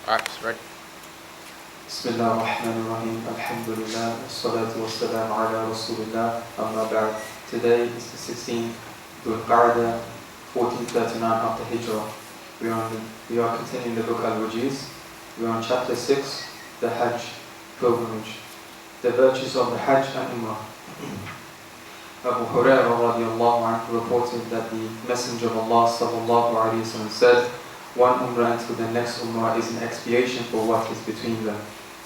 Alright, ready? بسم الله الرحمن الرحيم الحمد لله والصلاة والسلام على رسول الله أما بعد. Today is the 16th Dhul Qa'dah 1439 after Hijrah. We are continuing the book Al-Wajiz. We are on chapter 6, the Hajj pilgrimage, the virtues of the Hajj and Umrah. Abu Hurairah radiallahu anhu reported that the Messenger of Allah sallallahu alayhi wa sallam said, one Umrah until the next Umrah is an expiation for what is between them.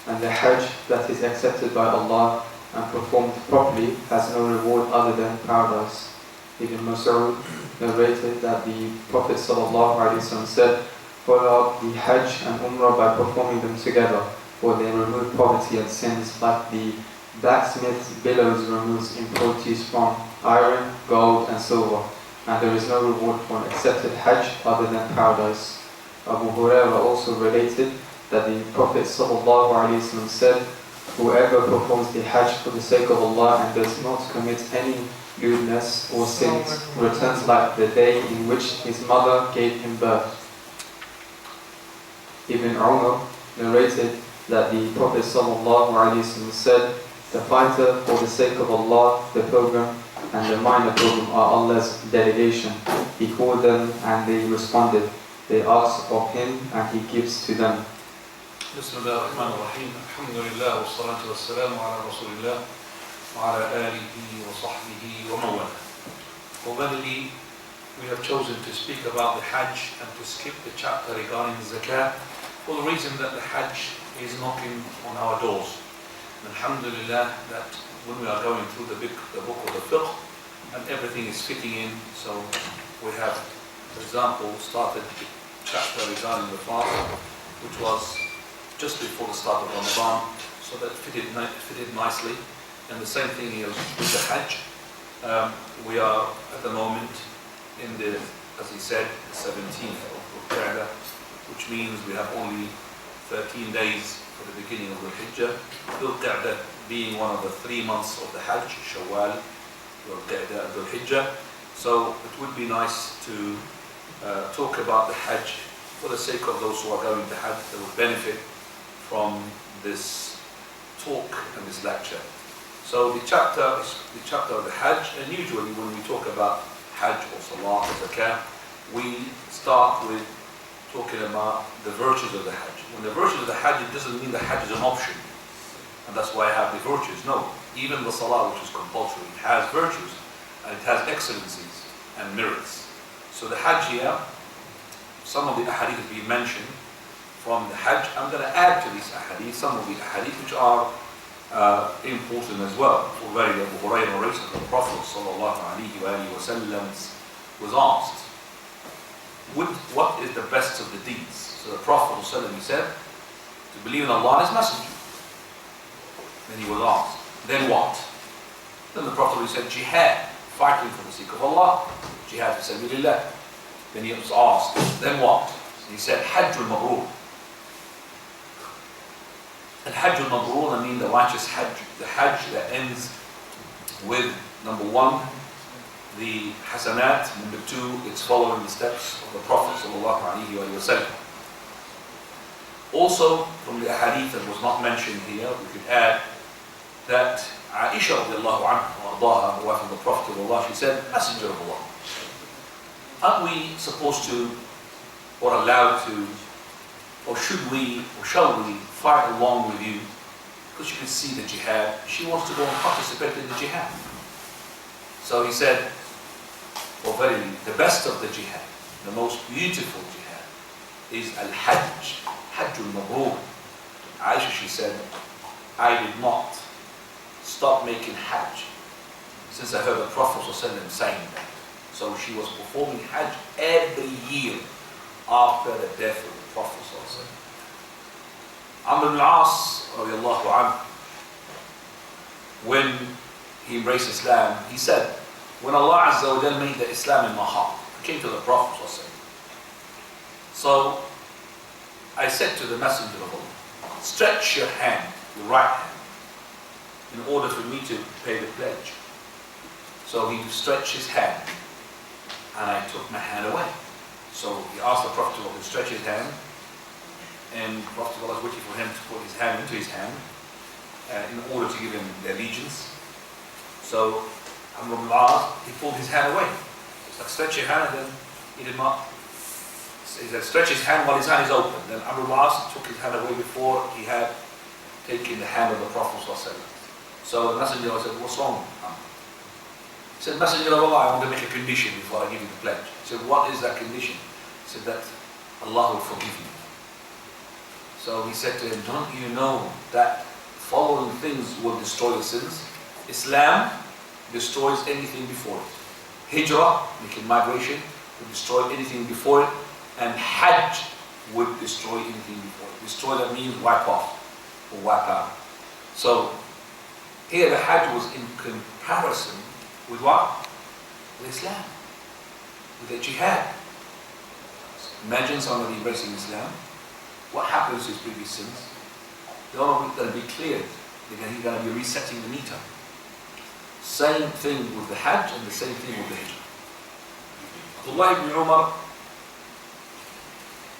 And the Hajj that is accepted by Allah and performed properly has no reward other than paradise. Ibn Mas'ud narrated that the Prophet ﷺ said, follow up the Hajj and Umrah by performing them together, for they remove poverty and sins like the blacksmith's bellows removes impurities from iron, gold and silver. And there is no reward for an accepted Hajj other than paradise. Abu Hurairah also related that the Prophet ﷺ said, whoever performs the Hajj for the sake of Allah and does not commit any lewdness or sins returns like the day in which his mother gave him birth. Ibn Umar narrated that the Prophet ﷺ said, the fighter for the sake of Allah, the pilgrim, and the minor pilgrim are Allah's delegation. He called them and they responded. They asked of him and he gives to them. Bismillah ar-Rahman ar-Rahim. Alhamdulillah wa salatu wa salamu ala Rasulillah wa ala alihi wa sahbihi wa mawala. Already we have chosen to speak about the Hajj and to skip the chapter regarding the Zakah for the reason that the Hajj is knocking on our doors. And alhamdulillah that when we are going through the book of the fiqh and everything is fitting in, so we have, for example, started the chapter regarding the fast, which was just before the start of Ramadan, so that fitted nicely. And the same thing is with the Hajj. We are at the moment in the, as he said, the 17th of Qa'dah, which means we have only 13 days for the beginning of the Hijjah. Qa'dah being one of the 3 months of the Hajj, Shawwal, Qa'dah, and Hijjah. So it would be nice to talk about the Hajj for the sake of those who are going to Hajj that will benefit from this talk and this lecture. So the chapter is the chapter of the Hajj, and usually when we talk about Hajj or Salah or Zakah, we start with talking about the virtues of the Hajj. When the virtues of the Hajj, it doesn't mean the Hajj is an option, and that's why I have the virtues. No, even the Salah, which is compulsory, it has virtues, and it has excellencies and merits. So the Hajj here, some of the ahadith we mentioned from the Hajj, I'm going to add to these ahadith some of the ahadith which are important as well. Already Abu Hurairah narrated that the Prophet ﷺ was asked, what is the best of the deeds? So the Prophet ﷺ, he said, to believe in Allah and His Messenger. Then he was asked, then what? Then the Prophet said, jihad, fighting for the sake of Allah, jihad fi sabilillah. Then he was asked, then what? And he said, Hajjul Mabrur. And Hajjul Mabrur, I mean the righteous Hajj, the Hajj that ends with, number 1, the Hasanat, number 2, it's following the steps of the Prophet ﷺ. Also, from the hadith that was not mentioned here, we could add that Aisha radiallahu anha, wife of the Prophet of Allah, she said, Messenger of Allah, aren't we supposed to, or allowed to, or should we, or shall we fight along with you? Because you can see the jihad. She wants to go and participate in the jihad. So he said, well, verily, the best of the jihad, the most beautiful jihad, is al-Hajj, Hajjul Mabrur. Aisha, she said, I did not stop making Hajj since I heard the Prophet ﷺ saying that. So she was performing Hajj every year after the death of the Prophet ﷺ. Amr ibn al-As, radiallahu anhu, when he embraced Islam, he said, when Allah Azza wa Jal made the Islam in my heart, I came to the Prophet ﷺ. So I said to the Messenger of Allah, stretch your hand, your right hand, in order for me to pay the pledge. So he stretched his hand, and I took my hand away. So he asked the Prophet to stretch his hand, and the Prophet was waiting for him to put his hand into his hand in order to give him the allegiance. So Amr ibn al-As, he pulled his hand away. It's like stretch your hand, and then he did not. He said stretch his hand while his hand is open. Then Amr ibn al-As took his hand away before he had taken the hand of the Prophet. So the Messenger said, what's wrong, Amr? He said, Messenger of Allah, I want to make a condition before I give you the pledge. He said, what is that condition? He said that Allah will forgive you. So he said to him, don't you know that following things will destroy your sins? Islam destroys anything before it. Hijrah, making migration, would destroy anything before it. And Hajj would destroy anything before it. Destroy, that means wipe off or wipe out. So here the Hajj was in comparison with what? With Islam, with the jihad. Imagine somebody embracing Islam. What happens to his previous sins? They're all going to be cleared. He's going to be resetting the meter. Same thing with the Hajj and the same thing with the Hijrah. Abdullah ibn Umar,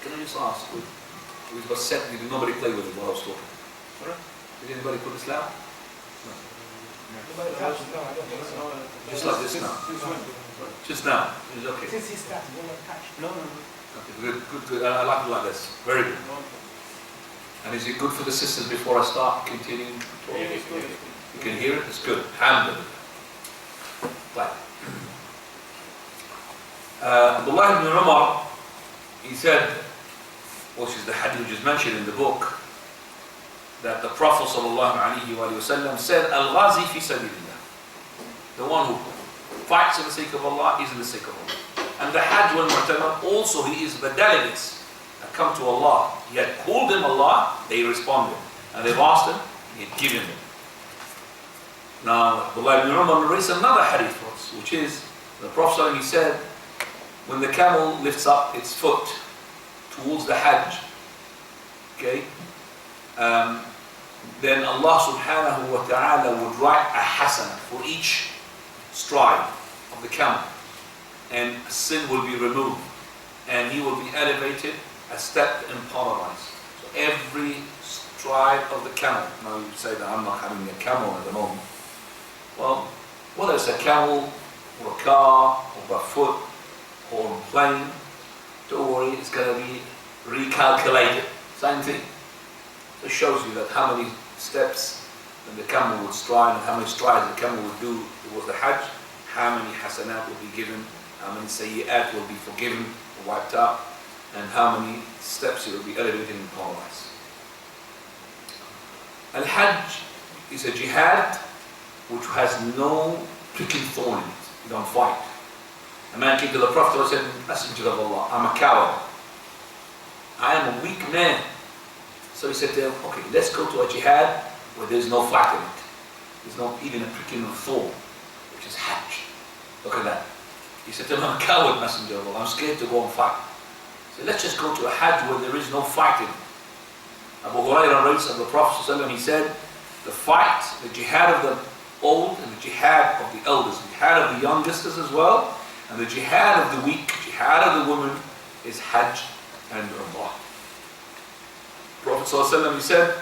can I just ask, we was set, did nobody play with it while I was talking? Sorry? Did anybody put Islam? No. Just like this now. Just now. It's okay. Since he started, no. Okay, good. I like it like this. Very good. And is it good for the sisters before I start continuing? You can hear it? It's good. Alhamdulillah. Right. Abdullah ibn Umar, he said, which is the hadith which is mentioned in the book, that the Prophet ﷺ said, Al-Ghazi fi sabilillah. The one who fights for the sake of Allah is in the sake of Allah. And the Hajj wal Mu'tamar, also he is the delegates that come to Allah. He had called them Allah, they responded. And they've asked him, he had given them. Now, Abdullah ibn Umar narrates another hadith for us, which is, the Prophet ﷺ, he said, when the camel lifts up its foot towards the Hajj, okay, then Allah subhanahu wa ta'ala would write a hasana for each stride of the camel, and sin will be removed, and he will be elevated a step in paradise. So every stride of the camel, now you say that I'm not having a camel at the moment. Well, whether it's a camel, or a car, or a foot, or a plane, don't worry, it's going to be recalculated. Same thing. So it shows you that how many steps the camel would stride, and how many strides the camel would do towards the Hajj, how many hasanat will be given, how many sayyi'at will be forgiven or wiped out, and how many steps it will be elevated in paradise. Al-Hajj is a jihad which has no pricking thorn in it. You don't fight. A man came to the Prophet and said, Messenger of Allah, I'm a coward. I am a weak man. So he said to him, okay, let's go to a jihad where there's no fight in it. There's not even a pricking of thorn, which is Hajj. Look at that. He said to him, I'm a coward, Messenger of Allah. I'm scared to go and fight. So let's just go to a Hajj where there is no fighting. Abu Hurairah writes of the Prophet ﷺ, he said, the fight, the jihad of the old and the jihad of the elders, the jihad of the youngsters as well, and the jihad of the weak, jihad of the women is Hajj and Umrah. Prophet ﷺ, he said,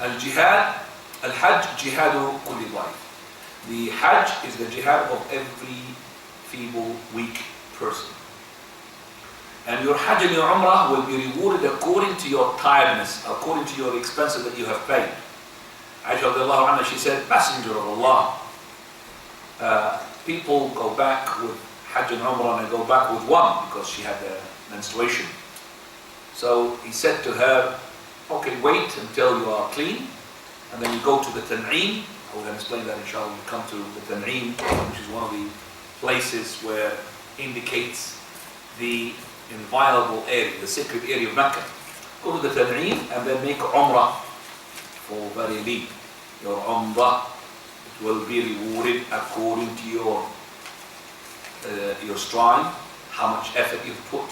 Al-Jihad, Al-Hajj jihadu kulli dhaif. The Hajj is the jihad of every feeble, weak person. And your Hajj and your Umrah will be rewarded according to your tiredness, according to your expenses that you have paid. Aisha radiallahu anha, she said, Messenger of Allah, people go back with Hajj and Umrah and they go back with one because she had a menstruation. So he said to her, okay, wait until you are clean, and then you go to the Tan'im. I will explain that inshallah. You come to the Tan'im, which is one of the places where indicates the inviolable area, the sacred area of Mecca. Go to the Tan'im and then make Umrah for Bareilly. Your Umrah, it will be rewarded according to your stride, how much effort you've put,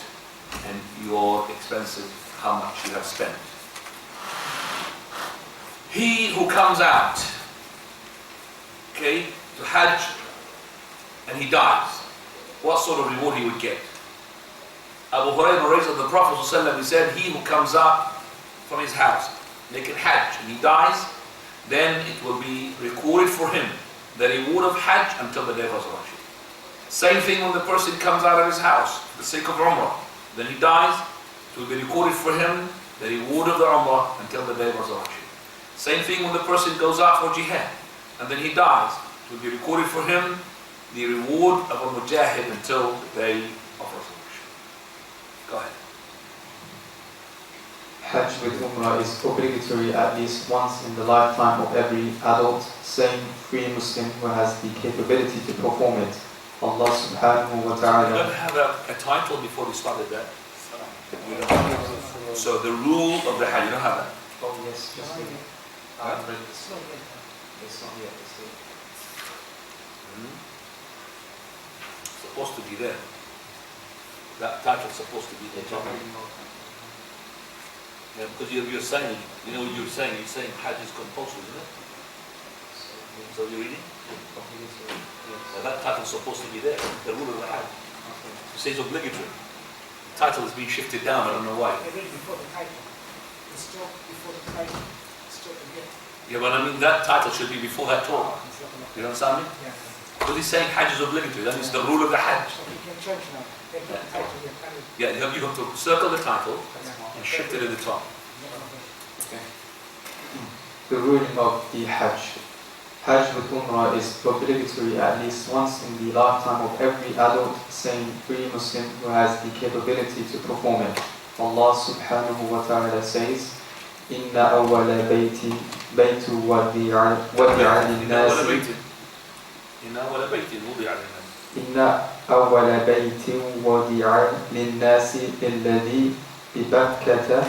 and your expenses, how much you have spent. He who comes out, okay, to Hajj, and he dies, what sort of reward he would get? Abu Hurairah narrates of the Prophet ﷺ, he said, he who comes up from his house, making Hajj, and he dies, then it will be recorded for him the reward of Hajj until the day of resurrection. Same thing when the person comes out of his house for the sake of Umrah, then he dies, it will be recorded for him the reward of the Umrah until the day of resurrection. Same thing when the person goes out for jihad, and then he dies, it will be recorded for him the reward of a mujahid until the day of resurrection. Go ahead. Hajj with Umrah is obligatory at least once in the lifetime of every adult, same free Muslim who has the capability to perform it. Allah subhanahu wa You ta'ala. don't have a title before we started that. You don't have that. So the rule of the Hajj, you don't have that. Oh yes, just read it. I've read this. It's not yet, it's here. Supposed to be there. That title's supposed to be there. Yeah, because you're saying, you know what you're saying Hajj is compulsory, isn't it? So you're reading? Now that title's supposed to be there, the rule of the Hajj. It says obligatory. The title is being shifted down, I don't know why. Before the title. It's still before the title. Still again. Yeah, but I mean that title should be before that talk. You understand me? Yeah. Because he's saying Hajj is obligatory, that means the rule of the Hajj. So you can change now. They put the title here. Yeah, you have to circle the title and shift it at the top. Okay. The ruling of the Hajj. Hajj with Umrah is obligatory at least once in the lifetime of every adult, sane, free Muslim who has the capability to perform it. Allah subhanahu wa ta'ala says, Inna awwala baytu wadi'a lin-nasi. Inna awwala baytin wudi'a lin-nas. Inna awwala baytin wadi'a lin-nasi alladhi bi Bakkata.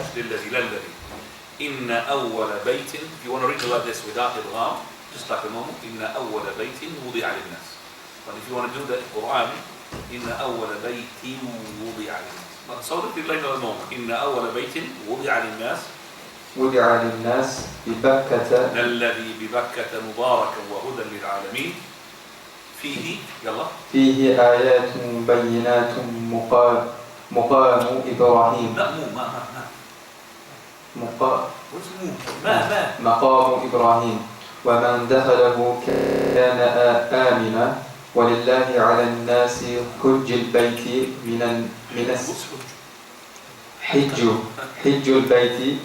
Inna awwala baytin. If you want to read it like this without idgham, just like a normal. Inna awwala baytin wudi'a lin-nas. But if you want to do that Quran, Inna awwala baytin wudi'a lin-nas. But so that it like a normal. Inna awwala baytin wudi'a lin-nas. وُدِعَ لِلنَّاسِ بِبَكَّةَ الذي ببكة مباركا وهدى للعالمين فيه يلا فيه آيات بينات مقام إبراهيم لا مو ما مقام إبراهيم ومن دخله كان آمنا ولله على الناس حج البيت حج البيت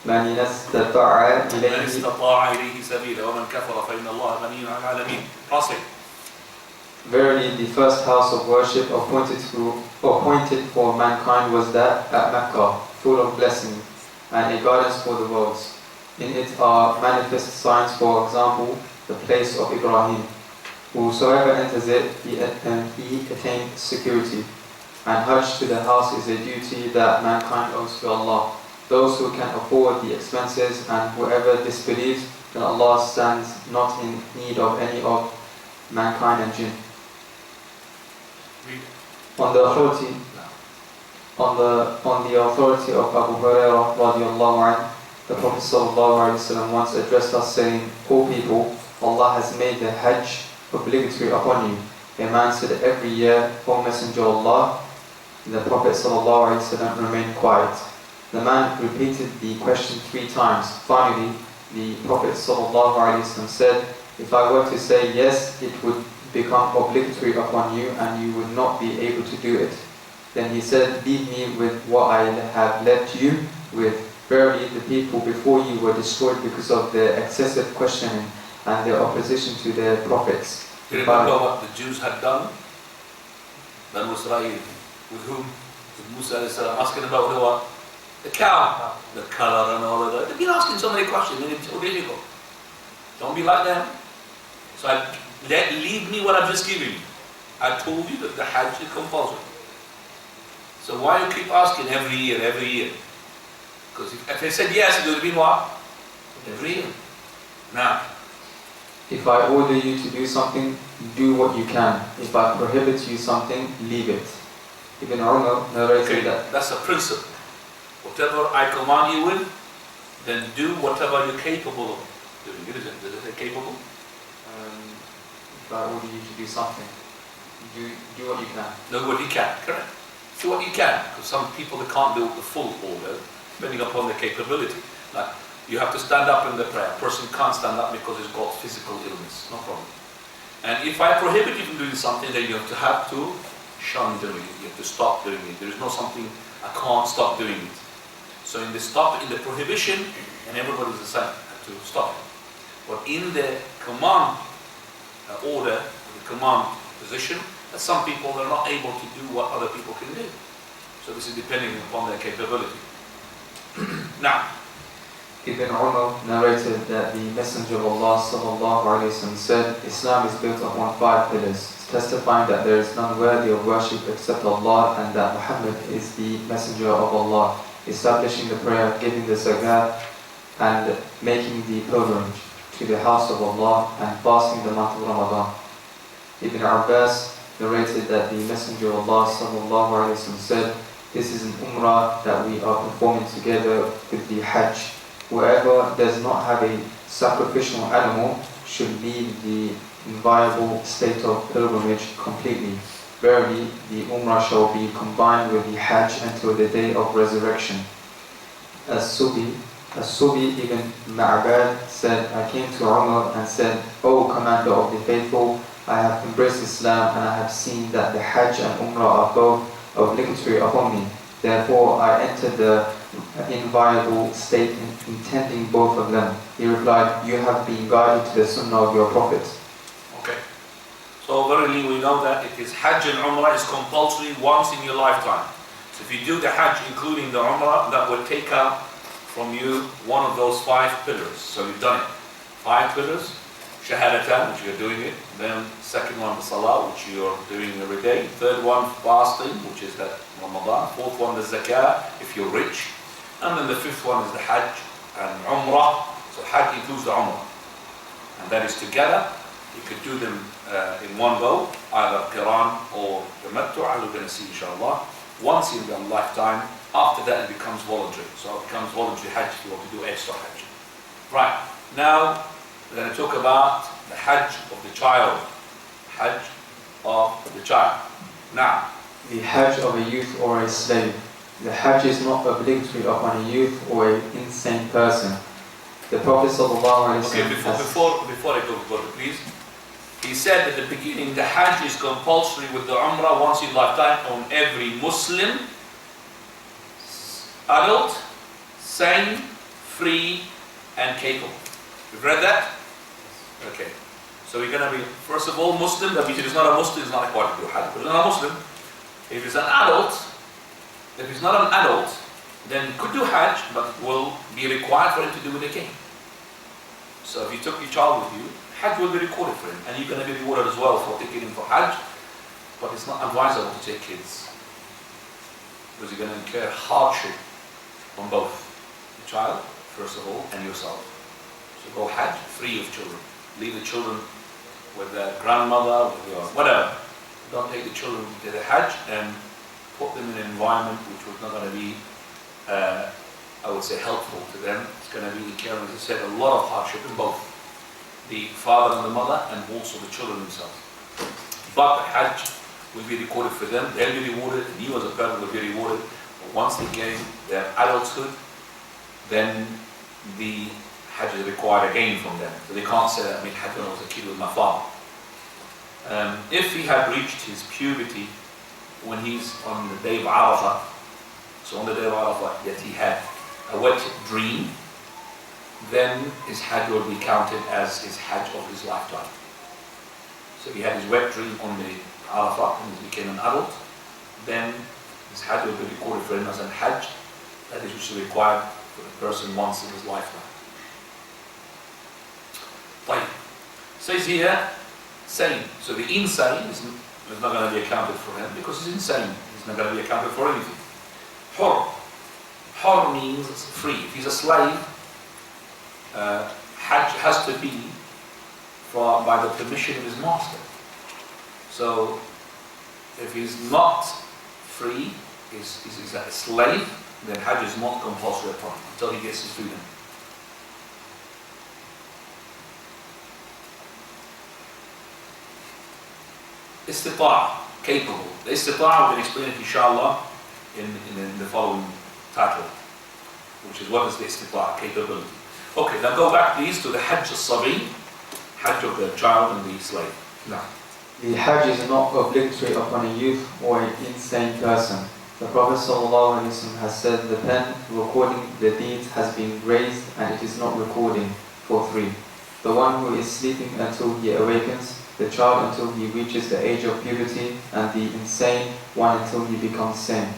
من استطاع إليه سبيلا ومن كفر فإن الله غني عن العالمين. Proceed. Verily, the first house of worship appointed for mankind was that at Mecca, full of blessing and a guidance for the worlds. In it are manifest signs, for example, the place of Ibrahim. Whosoever enters it, he attains security. And Hajj to the house is a duty that mankind owes to Allah. Those who can afford the expenses and whoever disbelieves, then Allah stands not in need of any of mankind and jinn. On the authority of Abu Hurairah radiallahu anhu, the Prophet sallallahu alaihi wasallam once addressed us saying, O people, Allah has made the Hajj obligatory upon you. A man said every year, O Messenger of Allah. The Prophet sallallahu alaihi wasallam remained quiet. The man repeated the question 3 times. Finally, the Prophet ﷺ said, if I were to say yes, it would become obligatory upon you and you would not be able to do it. Then he said, leave me with what I have left you with. Verily, the people before you were destroyed because of their excessive questioning and their opposition to their prophets. Do you remember what the Jews had done? Banu Israel, with whom? With Musa asking about what? The cow, the color and all of that. They've been asking so many questions and it's so difficult. Don't be like them. So leave me what I've just given you. I told you that the Hajj is compulsory. So why you keep asking every year? Because if they said yes, it would have been what? Every year. Now, if I order you to do something, do what you can. If I prohibit you something, leave it. Ibn Umar narrated that. That's a principle. Whatever I command you with, then do whatever you're capable of doing. Is it capable? If I order you to do something, do what you can. Do what you can, correct. Do what you can, because some people they can't do the full order, depending upon their capability. Like, you have to stand up in the prayer. A person can't stand up because he's got physical illness, no problem. And if I prohibit you from doing something, then you have to shun doing it. You have to stop doing it. There is no something, I can't stop doing it. So in the prohibition, and everybody is the same, to stop it. But in the command order, the command position, that some people are not able to do what other people can do. So this is depending upon their capability. Now, Ibn Umar narrated that the Messenger of Allah ﷺ said, Islam is built upon 5 pillars, testifying that there is none worthy of worship except Allah and that Muhammad is the Messenger of Allah, establishing the prayer, giving the zakat, and making the pilgrimage to the house of Allah and fasting the month of Ramadan. Ibn Abbas narrated that the Messenger of Allah ﷺ said, this is an umrah that we are performing together with the Hajj. Whoever does not have a sacrificial animal should leave the inviolable state of pilgrimage completely. Verily, the Umrah shall be combined with the Hajj until the day of resurrection. As-Subi ibn Ma'bad said, I came to Umar and said, O Commander of the Faithful, I have embraced Islam and I have seen that the Hajj and Umrah are both obligatory upon me. Therefore, I entered the inviolable state intending both of them. He replied, you have been guided to the sunnah of your Prophet. okay. So verily we know that it is Hajj and Umrah is compulsory once in your lifetime. So if you do the Hajj including the Umrah, that will take out from you one of those 5 pillars. So you've done it. 5 pillars, Shahadatan, which you're doing it. Then second one, the Salah, which you're doing every day. Third one, fasting, which is that Ramadan. Fourth one, the Zakah, if you're rich. And then the 5th one is the Hajj and Umrah. So Hajj includes the Umrah. And that is together. You could do them in one go, either Qiran or Tamattu', as we're going to see inshallah. Once in your lifetime. After that it becomes voluntary. So it becomes voluntary Hajj if you want to do extra Hajj. Right, now we're going to talk about the Hajj of the child. Hajj of the child. Now, the Hajj of a youth or a slave. The Hajj is not obligatory upon a youth or an insane person. The Prophet ﷺ okay, before I go further, please. He said at the beginning, the Hajj is compulsory with the Umrah once in lifetime on every Muslim, adult, sane, free, and capable. You've read that? Okay. So we're going to be, first of all, Muslim. That means if he's not a Muslim, he's not required to do Hajj. But he's not a Muslim. If he's an adult, if he's not an adult, then he could do Hajj, but it will be required for him to do it again. So if you took your child with you, Hajj will be recorded for him, and you're going to be rewarded as well for taking him for Hajj. But it's not advisable to take kids, because you're going to incur hardship on both the child, first of all, and yourself. So go Hajj free of children. Leave the children with their grandmother, with your whatever. Don't take the children to the Hajj and put them in an environment which was not going to be, I would say, helpful to them. It's going to be incurring, as I said, a lot of hardship in both the father and the mother, and also the children themselves. But the Hajj will be recorded for them. They'll be rewarded, and you as a parent will be rewarded. But once they gain their adulthood, then the Hajj is required again from them. So they can't say that I made Hajj when I was a kid with my father. If he had reached his puberty when he's on the day of Arafah, so on the day of Arafah, yet he had a wet dream, then his Hajj will be counted as his Hajj of his lifetime. So if he had his wet dream on the Arafah when he became an adult, then his Hajj will be recorded for him as an Hajj, that is which is required for the person once in his lifetime. Right. Says here, sane. So the insane is not going to be accounted for him because he's insane. He's not going to be accounted for anything. Hur. Hur means free. If he's a slave, Hajj has to be by the permission of his master. So if he's not free, he's a slave, then Hajj is not compulsory upon him until he gets his freedom. Istita'a, capable. The istita'a we're going to explain it inshallah in the following title. which is what is the istita'a, capability. Okay, now go back please to the Hajj al-Sabi, Hajj of the child and the slave. Now. The Hajj is not obligatory upon a youth or an insane person. The Prophet ﷺ has said the pen recording the deeds has been raised and it is not recording for three. The one who is sleeping until he awakens, the child until he reaches the age of puberty, and the insane one until he becomes sane.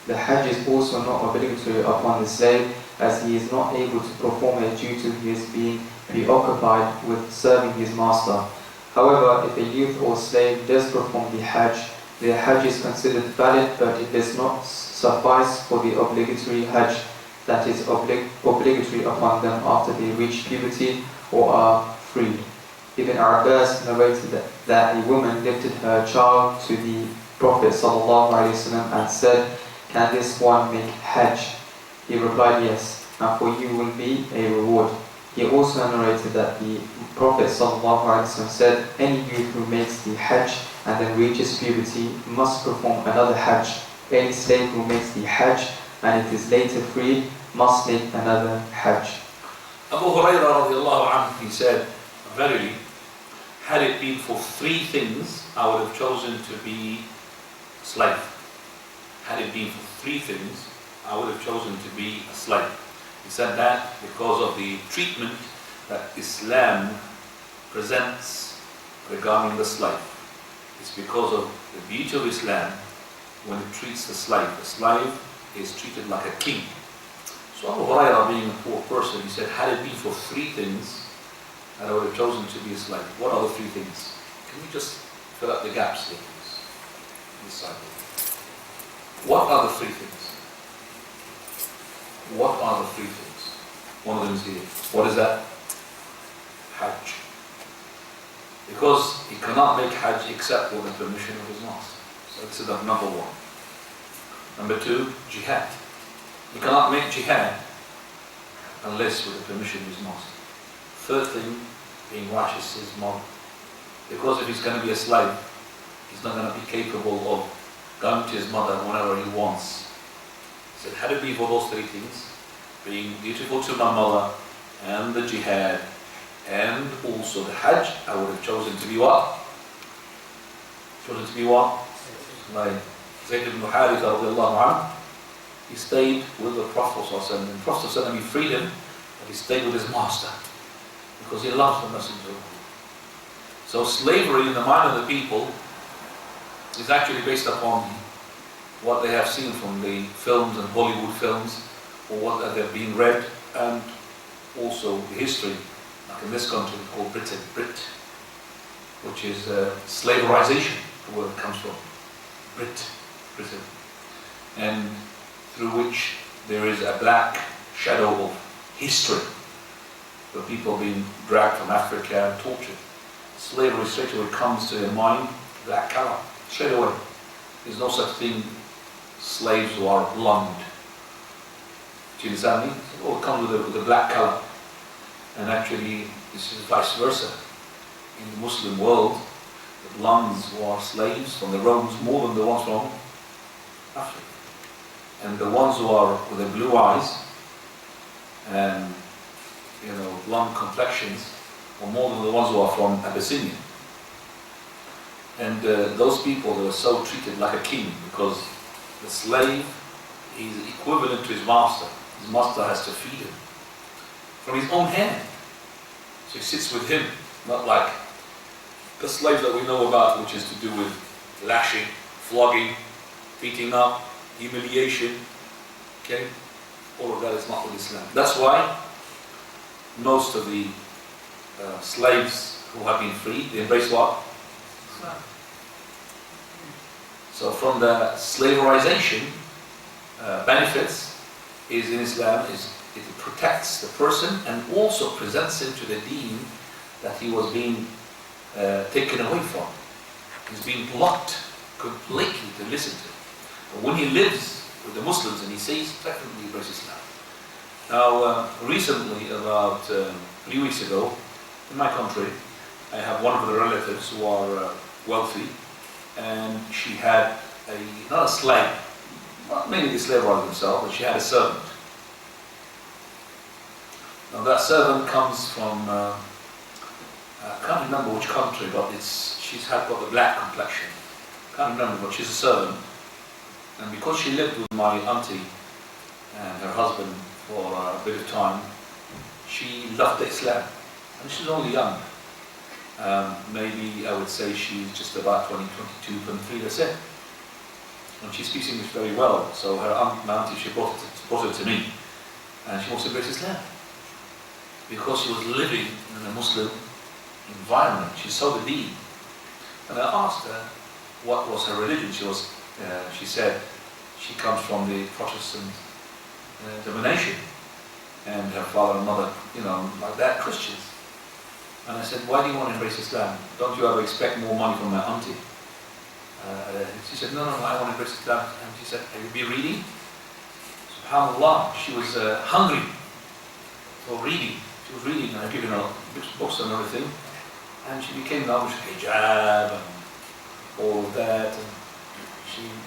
The Hajj is also not obligatory upon the slave, as he is not able to perform it due to his being preoccupied with serving his master. However, if a youth or slave does perform the Hajj is considered valid, but it does not suffice for the obligatory Hajj that is obligatory upon them after they reach puberty or are freed. Ibn Abbas narrated that a woman lifted her child to the Prophet ﷺ and said, "Can this one make Hajj?" He replied, "Yes, and for you will be a reward." He also narrated that the Prophet ﷺ said, "Any youth who makes the Hajj and then reaches puberty must perform another Hajj. Any slave who makes the Hajj and it is later freed must make another Hajj." Abu Hurairah radiallahu anhu, he said, "Verily, had it been for three things, I would have chosen to be a slave." Had it been for three things, I would have chosen to be a slave. He said that because of the treatment that Islam presents regarding the slave. It's because of the beauty of Islam when it treats the slave. The slave is treated like a king. So Abu Hurairah, being a poor person, he said, had it been for three things, I would have chosen to be a slave. What are the three things? Can we just fill up the gaps here, please? This side. What are the three things? What are the three things? One of them is here. What is that? Hajj. Because he cannot make Hajj except with the permission of his master. So this is number one. Number two, jihad. He cannot make jihad unless with the permission of his master. Third thing, being righteous is mother. Because if he's going to be a slave, he's not going to be capable of going to his mother whenever he wants. He said, had it been for those three things, being dutiful to my mother, and the jihad, and also the Hajj, I would have chosen to be what? Chosen to be what? Like Zayd ibn Haritha radiallahu anhu, he stayed with the Prophet ﷺ. And the Prophet ﷺ, he freed him, but he stayed with his master because he loves the Messenger of Allah. So slavery in the mind of the people is actually based upon what they have seen from the films and Hollywood films, or what they've been read, and also the history, like in this country called Brit, which is slaverization, where it comes from. Britain. And through which there is a black shadow of history, where people are being dragged from Africa and tortured. Slavery straight away comes to their mind, black color, straight away. There's no such thing, slaves who are blonde. Do you understand me? It all comes with a black color. And actually, this is vice versa. In the Muslim world, the blondes who are slaves from the Romans more than the ones from Africa. And the ones who are with the blue eyes and blonde complexions are more than the ones who are from Abyssinia. And those people, they were so treated like a king, because the slave is equivalent to his master. His master has to feed him from his own hand. So he sits with him, not like the slaves that we know about, which is to do with lashing, flogging, beating up, humiliation. Okay? All of that is not with Islam. That's why most of the slaves who have been freed, they embrace what? Islam. So from the slaverization benefits is in Islam is it protects the person and also presents him to the deen that he was being taken away from. He's being blocked completely to listen to. But when he lives with the Muslims and he says, definitely embrace Islam. Now, recently, about 3 weeks ago, in my country, I have one of the relatives who are wealthy, and she had not a slave, not maybe the slave rather himself, but she had a servant. Now that servant comes from, I can't remember which country, but she's got a black complexion. Can't remember, but she's a servant. And because she lived with my auntie and her husband for a bit of time, she loved Islam. And she's only young. Maybe I would say she's just about 20, 22, 23, that's it. And she speaks English very well. So my auntie, she brought it to me. And she wants to embrace Islam. Because she was living in a Muslim environment. She saw the deen. And I asked her what was her religion. She said she comes from the Protestant domination. And her father and mother, like that, Christians. And I said, why do you want to embrace Islam? Don't you ever expect more money from my auntie? She said, no, I want to embrace Islam. And she said, have you been reading? SubhanAllah, she was hungry for reading. She was reading and I've given her books and everything. And she became knowledge of hijab and all of that. And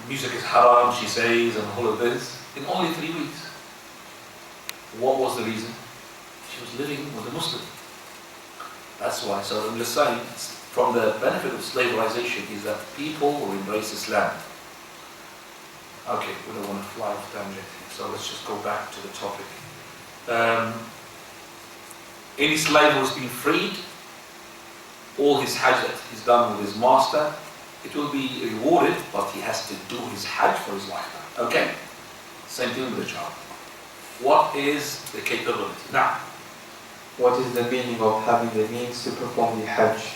music is haram, she says, and all of this. In only 3 weeks. What was the reason? She was living with a Muslim. That's why. So I'm just saying, from the benefit of slaverization is that people will embrace Islam. Okay, we don't want to fly off tangent, so let's just go back to the topic. Any slave who has been freed, all his hajj that he's done with his master, it will be rewarded, but he has to do his hajj for his lifetime. Okay, same thing with the child. What is the capability? Now, what is the meaning of having the means to perform the hajj?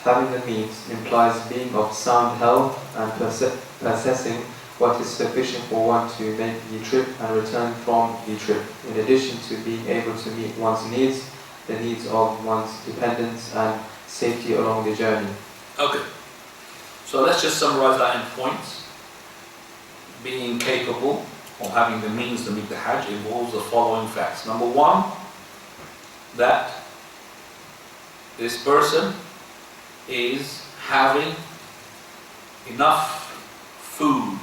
Having the means implies being of sound health and possessing what is sufficient for one to make the trip and return from the trip, in addition to being able to meet one's needs, the needs of one's dependents, and safety along the journey. Okay, so let's just summarize that in points. Being capable of having the means to make the hajj involves the following facts. Number one, that this person is having enough food,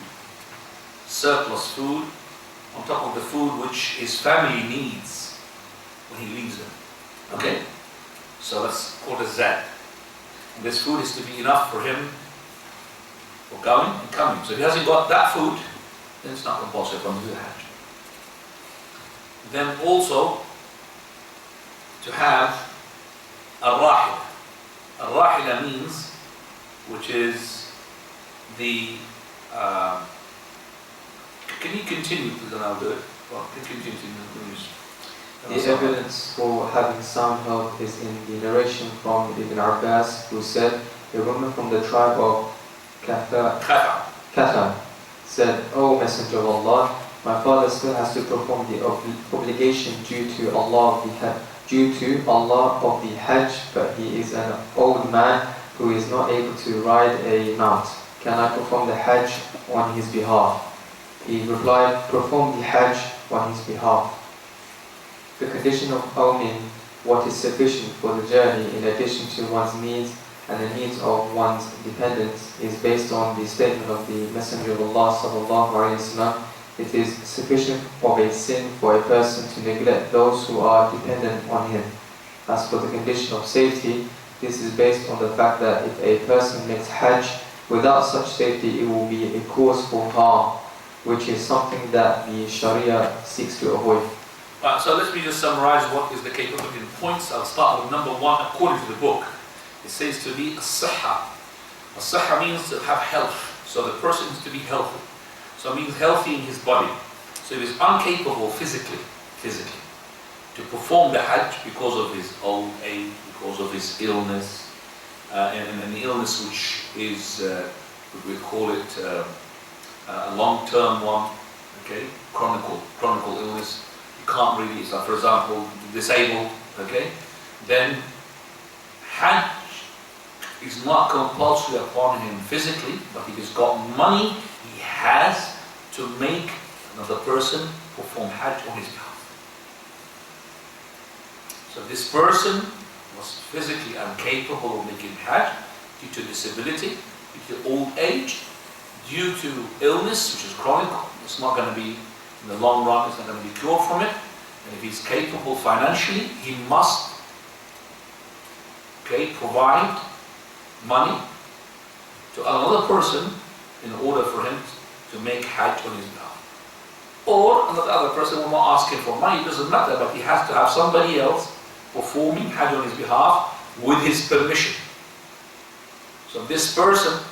surplus food, on top of the food which his family needs when he leaves them. Okay? So that's called a zad. And this food is to be enough for him for going and coming. So if he hasn't got that food, then it's not compulsory for him to do the hajj. Then also, to have a rahila. A rahila means, which is the, can you continue please, and I'll do it? Well, can you continue? The evidence for having sound health is in the narration from Ibn Abbas, who said, a woman from the tribe of Qatar said, O Messenger of Allah, my father still has to perform the obligation due to Allah of the Hajj, but he is an old man who is not able to ride a mount. Can I perform the Hajj on his behalf? He replied, perform the Hajj on his behalf. The condition of owning what is sufficient for the journey in addition to one's needs and the needs of one's dependents is based on the statement of the Messenger of Allah sallallahu alaihi wasallam. It is sufficient of a sin for a person to neglect those who are dependent on him. As for the condition of safety, this is based on the fact that if a person makes Hajj without such safety, it will be a cause for harm, which is something that the Sharia seeks to avoid. Right, so let me just summarize what is the capability in points. I'll start with number one according to the book. It says to be as-sihha. As-sihha means to have health. So the person is to be healthy. So it means healthy in his body. So he is incapable physically to perform the Hajj because of his old age, because of his illness, and the illness which is, we call it a long-term one, okay, chronic illness. You can't really, so for example, disabled, okay, then Hajj is not compulsory upon him physically, but if he's got money, he has to make another person perform Hajj on his behalf. So this person was physically incapable of making Hajj due to disability, due to old age, due to illness, which is chronic. It's not going to be, in the long run, it's not going to be cured from it. And if he's capable financially, he must provide money to another person in order for him to make Hajj on his behalf. Or another person will not ask him for money, it doesn't matter, but he has to have somebody else performing Hajj on his behalf with his permission. So this person,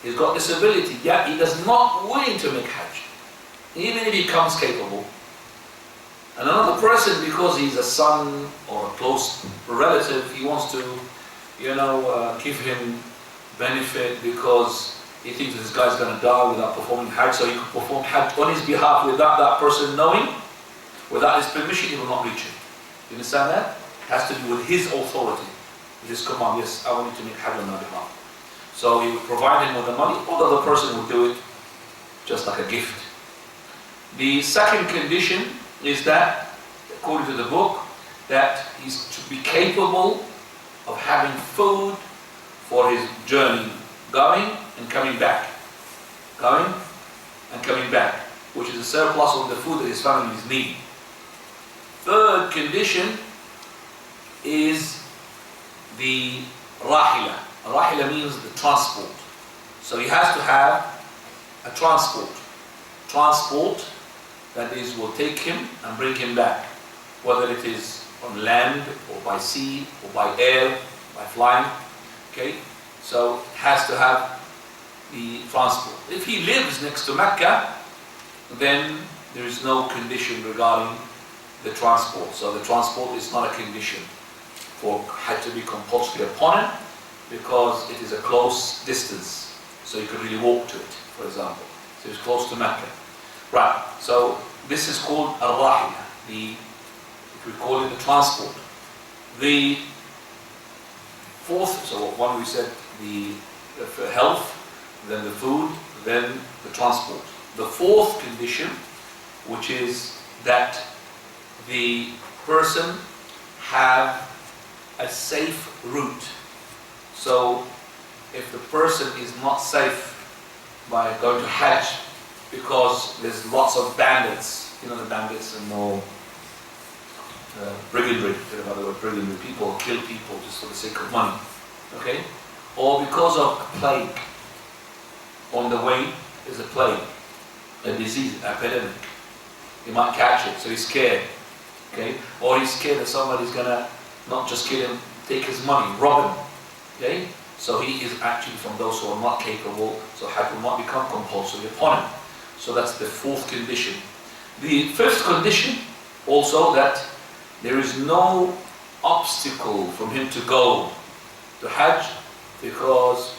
he's got this ability, yet he is not willing to make Hajj, even if he becomes capable. And another person, because he's a son or a close relative, he wants to, give him benefit because he thinks this guy's going to die without performing Hajj, so he could perform Hajj on his behalf without that person knowing, without his permission, he will not reach him. You understand that? It has to do with his authority. His command, yes, I want you to make Hajj on my behalf. So he would provide him with the money, or the other person would do it just like a gift. The second condition is that, according to the book, that he's to be capable of having food for his journey, going and coming back. Going and coming back, which is a surplus of the food that his families need. Third condition is the rahila. Rahila means the transport. So he has to have a transport. Transport that is will take him and bring him back, whether it is on land or by sea or by air, by flying. Okay, so it has to have the transport. If he lives next to Mecca, then there is no condition regarding the transport. So the transport is not a condition for Hajj to be compulsory upon him, because it is a close distance. So you could really walk to it, for example. So it's close to Mecca. Right, so this is called al-rahila, if we call it the transport. The fourth, so one we said the health, then the food, then the transport. The fourth condition, which is that the person have a safe route. So if the person is not safe by going to Hajj, because there's lots of bandits, the bandits and all brigandry, by the word brigandry, people kill people just for the sake of money, okay? Or because of a plague, on the way is a plague, a disease, an epidemic. He might catch it, so he's scared, okay? Or he's scared that somebody's gonna not just kill him, take his money, rob him, okay? So he is actually from those who are not capable, so Hajj will not become compulsory upon him. So that's the fourth condition. The fifth condition, also, that there is no obstacle from him to go to Hajj because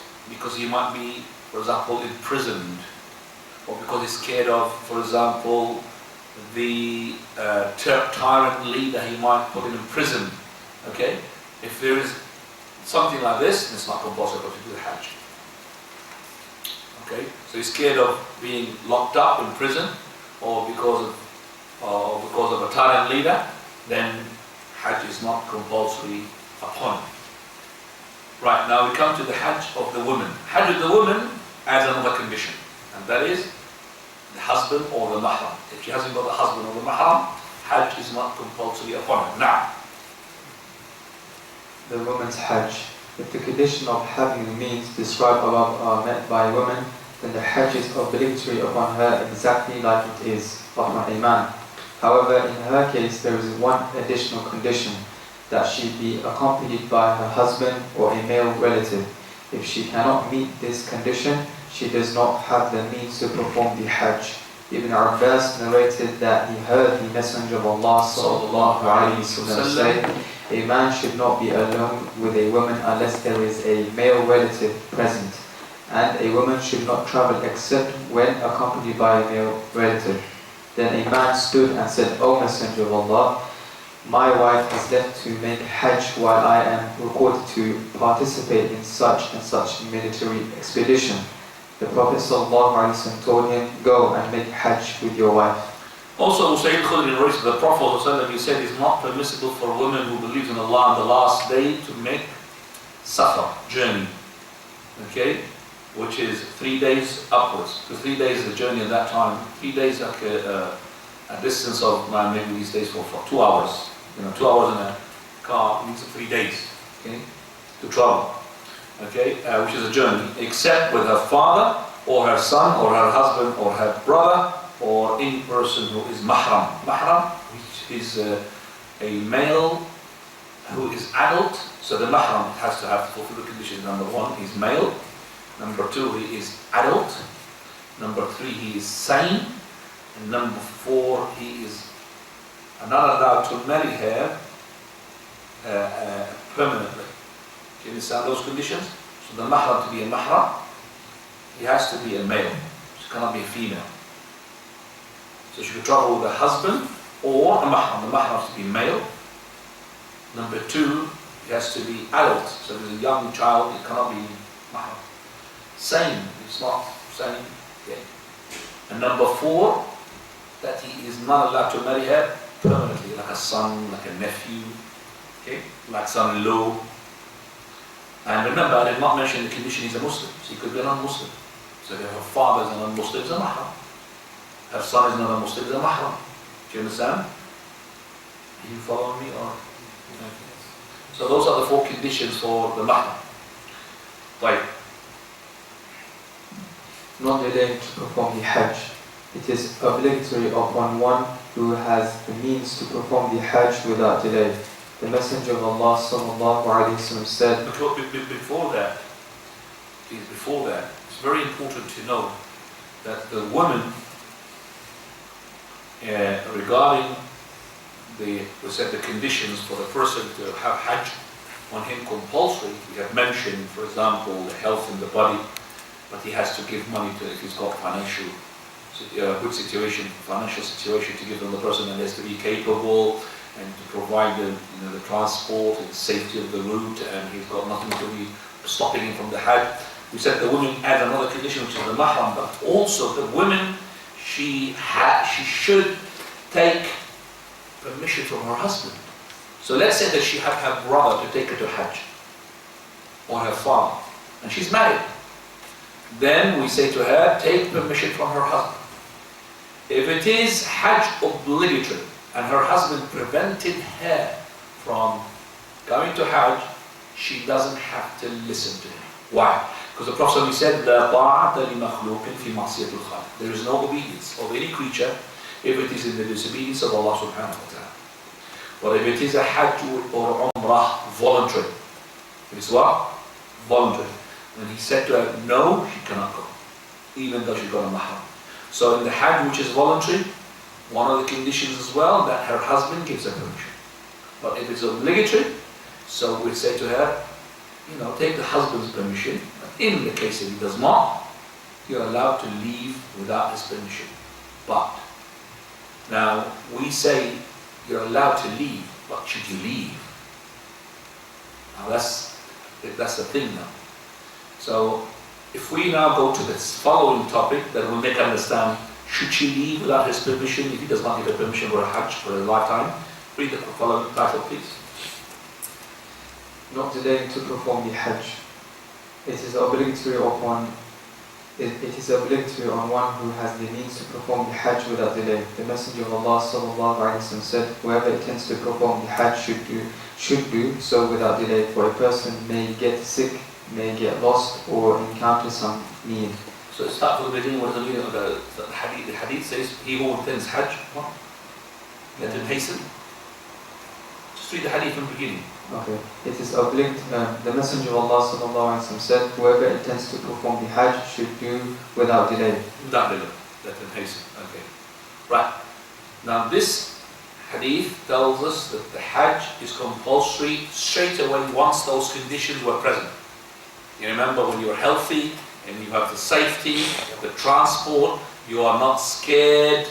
he might be, for example, imprisoned, or because he's scared of, for example, the tyrant leader he might put him in prison. Okay? If there is something like this, then it's not compulsory to do the Hajj. Okay? So he's scared of being locked up in prison, or because of a tyrant leader, then Hajj is not compulsory upon him. Right, now we come to the Hajj of the woman. Hajj of the woman adds another condition, and that is the husband or the mahram. If she hasn't got the husband or the mahram, Hajj is not compulsory upon her. Now, the woman's Hajj. If the condition of having the means described above are met by a woman, then the Hajj is obligatory upon her exactly like it is upon a man. However, in her case, there is one additional condition, that she be accompanied by her husband or a male relative. If she cannot meet this condition, she does not have the means to perform the Hajj. Ibn Abbas narrated that he heard the Messenger of Allah sallallahu alaihi wasallam say, a man should not be alone with a woman unless there is a male relative present, and a woman should not travel except when accompanied by a male relative. Then a man stood and said, O Messenger of Allah, my wife has left to make Hajj while I am recorded to participate in such and such military expedition. The Prophet ﷺ told him, go and make Hajj with your wife. Also, Sayyid Khudri narrates the Prophet ﷺ, he said it's not permissible for a woman who believes in Allah on the last day to make safar, journey, okay, which is 3 days upwards. Because 3 days is the journey at that time. 3 days like a distance of maybe these days for 2 hours. 2 hours in a car means 3 days, okay, to travel, okay, which is a journey, except with her father or her son or her husband or her brother or any person who is mahram. Mahram, which is a male who is adult. So the mahram has to have fulfill the conditions. Number 1, he's male. Number 2, he is adult. Number 3, he is sane. And number 4, he is not allowed to marry her permanently. Do you understand those conditions? So the mahram, to be a mahram, he has to be a male. She cannot be a female. So she could travel with a husband or a mahram. The mahram has to be male. Number 2, he has to be adult. So if he's a young child, he cannot be mahram. Sane, it's not sane. Okay. And number 4, that he is not allowed to marry her permanently, like a son, like a nephew, okay, like son-in-law. And remember, I did not mention the condition he's a Muslim, so he could be a non-Muslim. So if her father is a non-Muslim, he's a mahram. Her son is not a Muslim, he's a mahram. Do you understand? Are you following me? Or? So those are the 4 conditions for the mahram. Right. Not delaying to perform the Hajj. It is obligatory upon one who has the means to perform the Hajj without delay. The Messenger of Allah sallallahu alaihi wasallam said. Before that, it's very important to know that the woman, regarding we said the conditions for the person to have Hajj on him compulsory. We have mentioned, for example, the health in the body, but he has to give money to if he's got financial good situation, financial situation to give them the person, and has to be capable and to provide the transport and safety of the route, and he's got nothing to be stopping him from the Hajj. We said the woman adds another condition, which is the mahram, but also the woman, she should take permission from her husband. So let's say that she had her brother to take her to Hajj, or her father, and she's married. Then we say to her, take permission from her husband. If it is Hajj obligatory and her husband prevented her from going to Hajj, she doesn't have to listen to him. Why? Because the Prophet said, لا طاعة لمخلوق في معصية الخالق. There is no obedience of any creature if it is in the disobedience of Allah subhanahu wa ta'ala. But if it is a Hajj or Umrah voluntary, it is what? Voluntary. And he said to her, no, she cannot go, even though she's got a mahram. So in the Hajj, which is voluntary, one of the conditions as well, that her husband gives her permission. But if it's obligatory, so we say to her, take the husband's permission. In the case that he does not, you're allowed to leave without his permission. But now we say you're allowed to leave, but should you leave? Now that's the thing now. So if we now go to this following topic, that will make understand, should she leave without his permission if he does not give her permission for a Hajj for a lifetime? Read the following title, please. Not delaying to perform the Hajj. It is obligatory on one who has the means to perform the Hajj without delay. The Messenger of Allah sallallahu alaihi wasallam said, whoever intends to perform the Hajj should do so without delay, for a person may get sick, may get lost, or encounter some need. So start from the beginning. What is the meaning of the hadith? The hadith says, he who intends Hajj, let him hasten. Just read the hadith from the beginning. Okay. It is obligatory. The Messenger of Allah sallallahu alaihi wasallam said, whoever intends to perform the Hajj should do without delay. Without delay. Let him hasten. Okay. Right. Now this hadith tells us that the Hajj is compulsory straight away once those conditions were present. You remember when you're healthy and you have the safety, you have the transport, you are not scared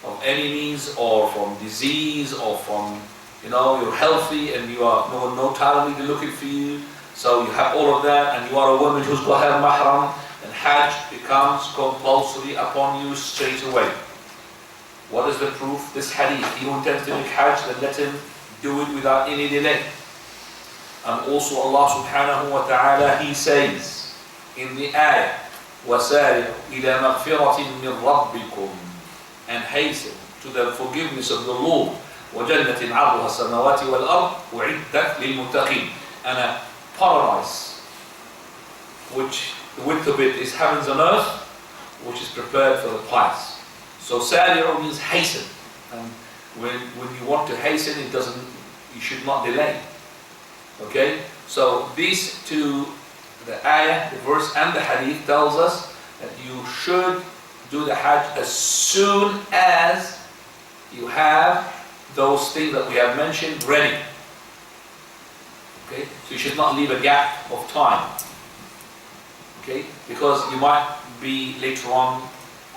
of any means or from disease or from, you're healthy and you are no talent looking for you. So you have all of that, and you are a woman who's got her mahram, and Hajj becomes compulsory upon you straight away. What is the proof? This hadith. He who intends to make Hajj, then let him do it without any delay. And also Allah subhanahu wa ta'ala, He says in the ayah, وَسَارِعُوا إِلَى مَغْفِرَةٍ مِّن رَبِّكُمْ, and hasten to the forgiveness of the Lord. وَجَنَّةٍ عَرْضُهَا السَّمَاوَاتِ وَالْأَرْضِ أُعِدَّتْ لِلْمُتَّقِينَ. And a paradise, which the width of it is heavens and earth, which is prepared for the pious. So sari'u means hasten. And when you want to hasten, you should not delay. Okay? So these two, the ayah, the verse and the hadith tells us that you should do the hajj as soon as you have those things that we have mentioned ready. Okay? So you should not leave a gap of time. Okay? Because you might be later on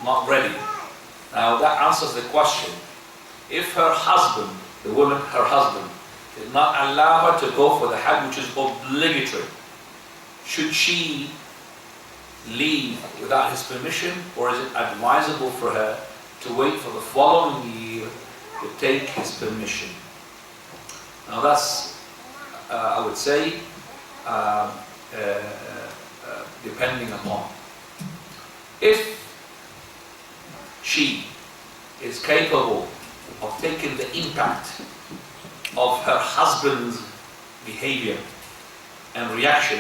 not ready. Now that answers the question. If her husband, the woman, her husband, did not allow her to go for the hajj, which is obligatory, should she leave without his permission, or is it advisable for her to wait for the following year to take his permission? Now that's, I would say, depending upon. If she is capable of taking the impact of her husband's behavior and reaction,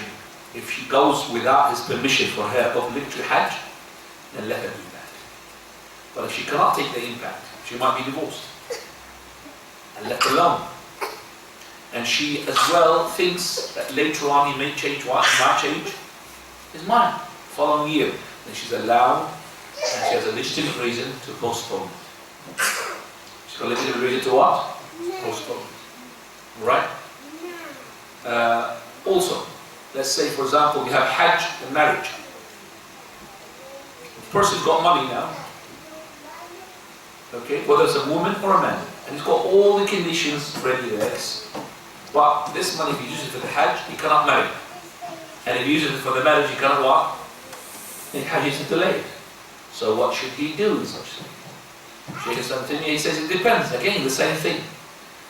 if she goes without his permission for her obligatory hajj, then let her do that. But if she cannot take the impact, she might be divorced and left alone. And she as well thinks that later on he may change what? He might change his mind following year. Then she's allowed, and she has a legitimate reason to postpone it. She's got a legitimate reason to what? Postpone it. Right? Also, let's say, for example, we have hajj and marriage. The person's got money now, okay, whether it's a woman or a man, and he's got all the conditions ready there. But this money, if he uses it for the hajj, he cannot marry. And if he uses it for the marriage, he cannot what? The hajj is delayed. So what should he do in such a thing? Shaykh Islam he says it depends. Again, the same thing.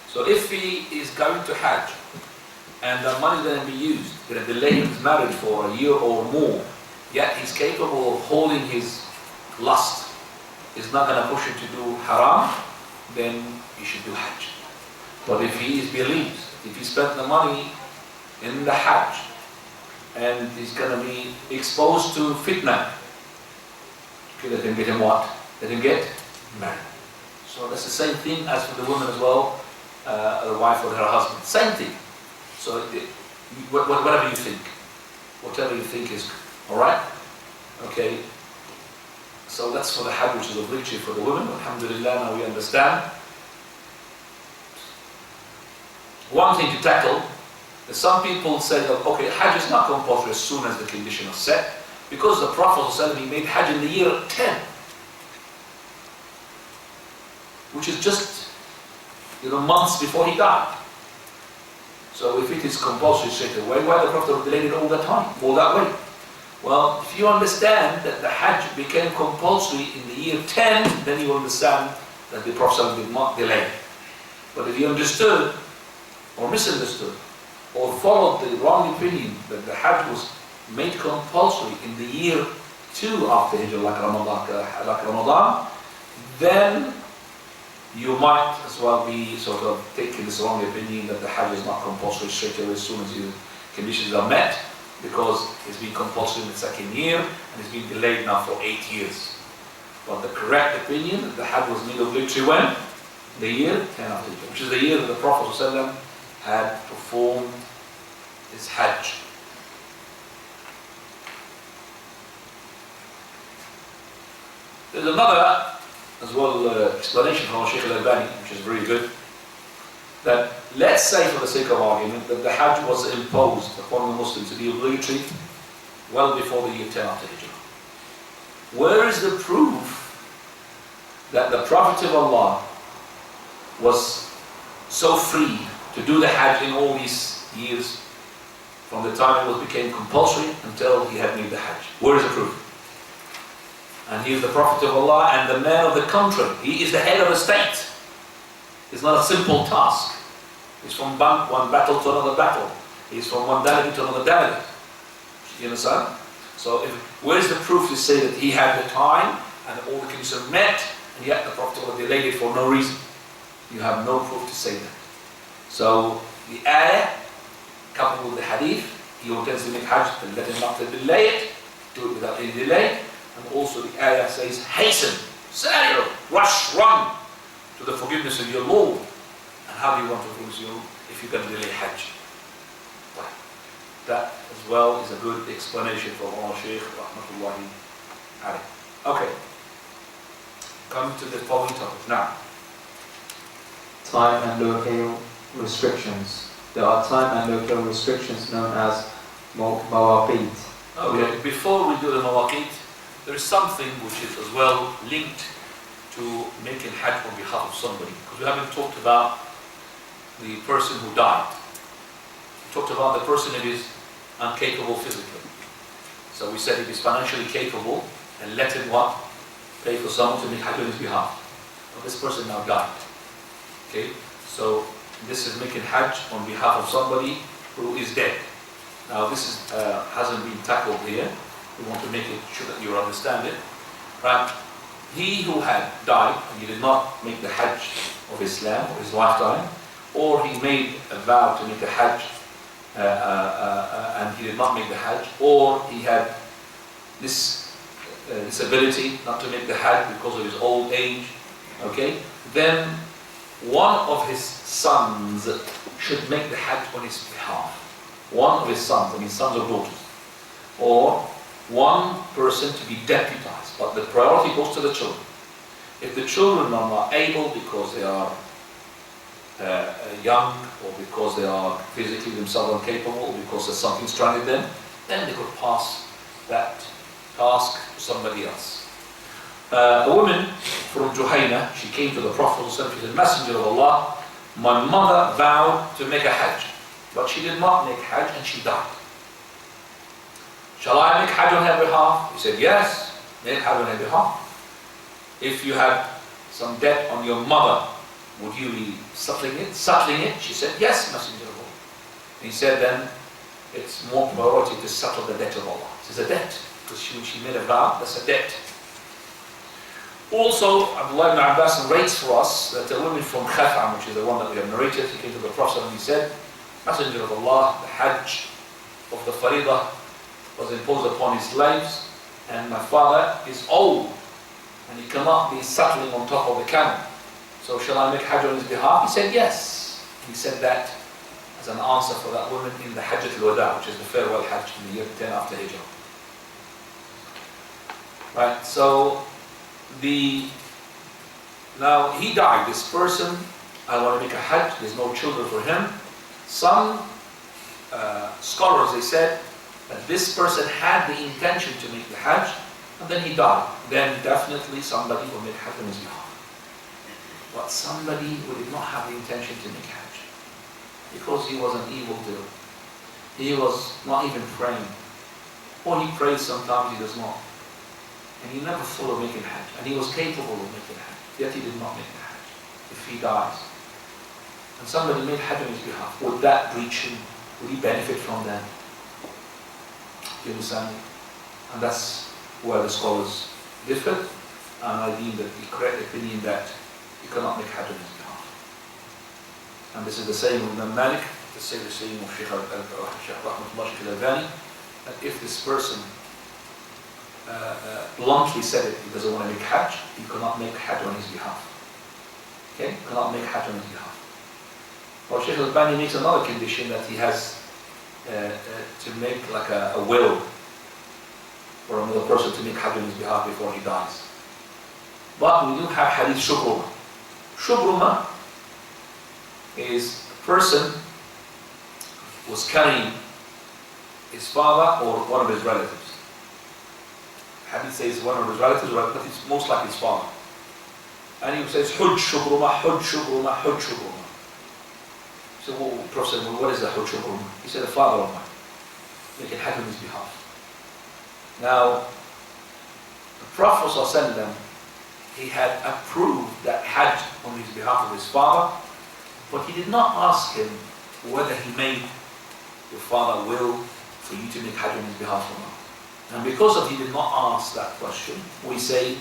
So if he is going to hajj, and the money is going to be used, going to delay his marriage for a year or more, yet he's capable of holding his lust, is not going to push him to do haram, then he should do hajj. But if he believes, if he spent the money in the hajj, and he's going to be exposed to fitna, okay, let him get him what? Let him get married. So that's the same thing as for the woman as well, the wife or her husband. Same thing. So whatever you think. Whatever you think is alright. Okay. So that's for the hajj, which is obligatory for the woman. Alhamdulillah, now we understand. One thing to tackle is some people say that, okay, hajj is not compulsory as soon as the condition is set, because the Prophet ﷺ, he made hajj in the year 10, which is just months before he died. So if it is compulsory straight away, why the Prophet delayed it all that time, all that way? Well, if you understand that the hajj became compulsory in the year 10, then you understand that the Prophet ﷺ did not delay. But if you understood or misunderstood or followed the wrong opinion that the hajj was made compulsory in the year 2 after Hijrah, like Ramadan, then you might as well be sort of taking this wrong opinion that the hajj is not compulsory straight away as soon as the conditions are met, because it's been compulsory in the second year and it's been delayed now for 8 years. But the correct opinion that the hajj was made obligatory when? The year 10 after Hijrah, which is the year that the Prophet ﷺ had performed his hajj. There's another as well explanation from Shaykh al-Albani, which is very good, that let's say for the sake of argument that the hajj was imposed upon the Muslims to be obligatory well before the year 10 after Hijrah. Where is the proof that the Prophet of Allah was so free to do the hajj in all these years, from the time it became compulsory until he had made the hajj? Where is the proof? And he is the Prophet of Allah and the man of the country. He is the head of a state. It's not a simple task. It's from one battle to another battle. It's from one delegate to another delegate. You understand? So where is the proof to say that he had the time and all the conditions met and yet the Prophet delayed it for no reason. You have no proof to say that. So the ayah, coupled with the hadith, he intends to make hajj, then let him not to delay it, do it without any delay. And also the ayah says, hasten, sari'u, rush, run to the forgiveness of your Lord. And how do you want to forgive your Lord if you can delay hajj? Right. That as well is a good explanation from our Shaykh, rahmatullahi alayhi. Okay. Come to the following topic now. Time and local restrictions. There are time and local restrictions known as mawaqit. Okay, before we do the mawaqit, there is something which is as well linked to making hajj on behalf of somebody. Because we haven't talked about the person who died. We talked about the person who is incapable physically. So we said if he's financially capable, and let him what? Pay for someone to make hajj on his behalf. Well, this person now died. Okay, so this is making hajj on behalf of somebody who is dead. Now this is, hasn't been tackled here. We want to make it sure that you understand it. Right? He who had died and he did not make the hajj of Islam or his lifetime, or he made a vow to make a hajj and he did not make the hajj, or he had this disability not to make the hajj because of his old age, okay, then one of his sons should make the hajj on his behalf. One of his sons, I mean sons or daughters. Or one person to be deputized, but the priority goes to the children. If the children are not able because they are young, or because they are physically themselves incapable, or because there's something stranded them, then they could pass that task to somebody else. A woman from Juhayna, she came to the Prophet, she said, Messenger of Allah, my mother vowed to make a hajj, but she did not make hajj and she died. Shall I make hajj on her behalf? He said, yes, make hajj on her behalf. If you had some debt on your mother, would you be settling it? She said, yes, Messenger of Allah. He said, then it's more priority to settle the debt of Allah. It's a debt, because she made a vow, that's a debt. Also, Abdullah ibn Abbas narrates for us that a woman from Khaf'am, which is the one that we have narrated, he came to the Prophet and he said, Messenger of Allah, the hajj of the faridah was imposed upon his slaves, and my father is old, and he cannot be settling on top of the camel. So shall I make hajj on his behalf? He said yes. He said that as an answer for that woman in the Hajjat al-Wada, which is the farewell hajj in the year 10 after Hijrah. Right, so now he died, this person, I want to make a hajj, there's no children for him. Some scholars, they said that this person had the intention to make the hajj, and then he died. Then definitely somebody will make hajj on his behalf. But somebody who did not have the intention to make hajj, because he was an evildoer, he was not even praying, or he prays sometimes, he does not. And he never thought of making hajj, and he was capable of making hajj, yet he did not make the hajj. If he dies, and somebody made hajj on his behalf, would that reach him? Would he benefit from that? You understand? And that's where the scholars differ, and I deem that the correct opinion that you cannot make hajj on his behalf. And this is the same of Imam Malik, the same of Shaykh al-Albani, that if this person bluntly said it, he doesn't want to make hajj, he cannot make hajj on his behalf. Okay? Cannot make hajj on his behalf. Well, Shaykh al-Albani makes another condition that he has to make like a will for another person to make hajj on his behalf before he dies. But we do have hadith shubruma. Shubruma is a person who was carrying his father or one of his relatives. Hadith says one of his relatives, but it's most likely his father. And he says, Hujj shubruma, Hujj shubruma, Hujj shubruma. So the Prophet said, well, what is the Hujj shubruma? He said, the father of mine. Make it hajj on his behalf. Now, the Prophet ﷺ, he had approved that hajj on his behalf of his father, but he did not ask him whether he made your father will for you to make hajj on his behalf or not. And because of he did not ask that question, we say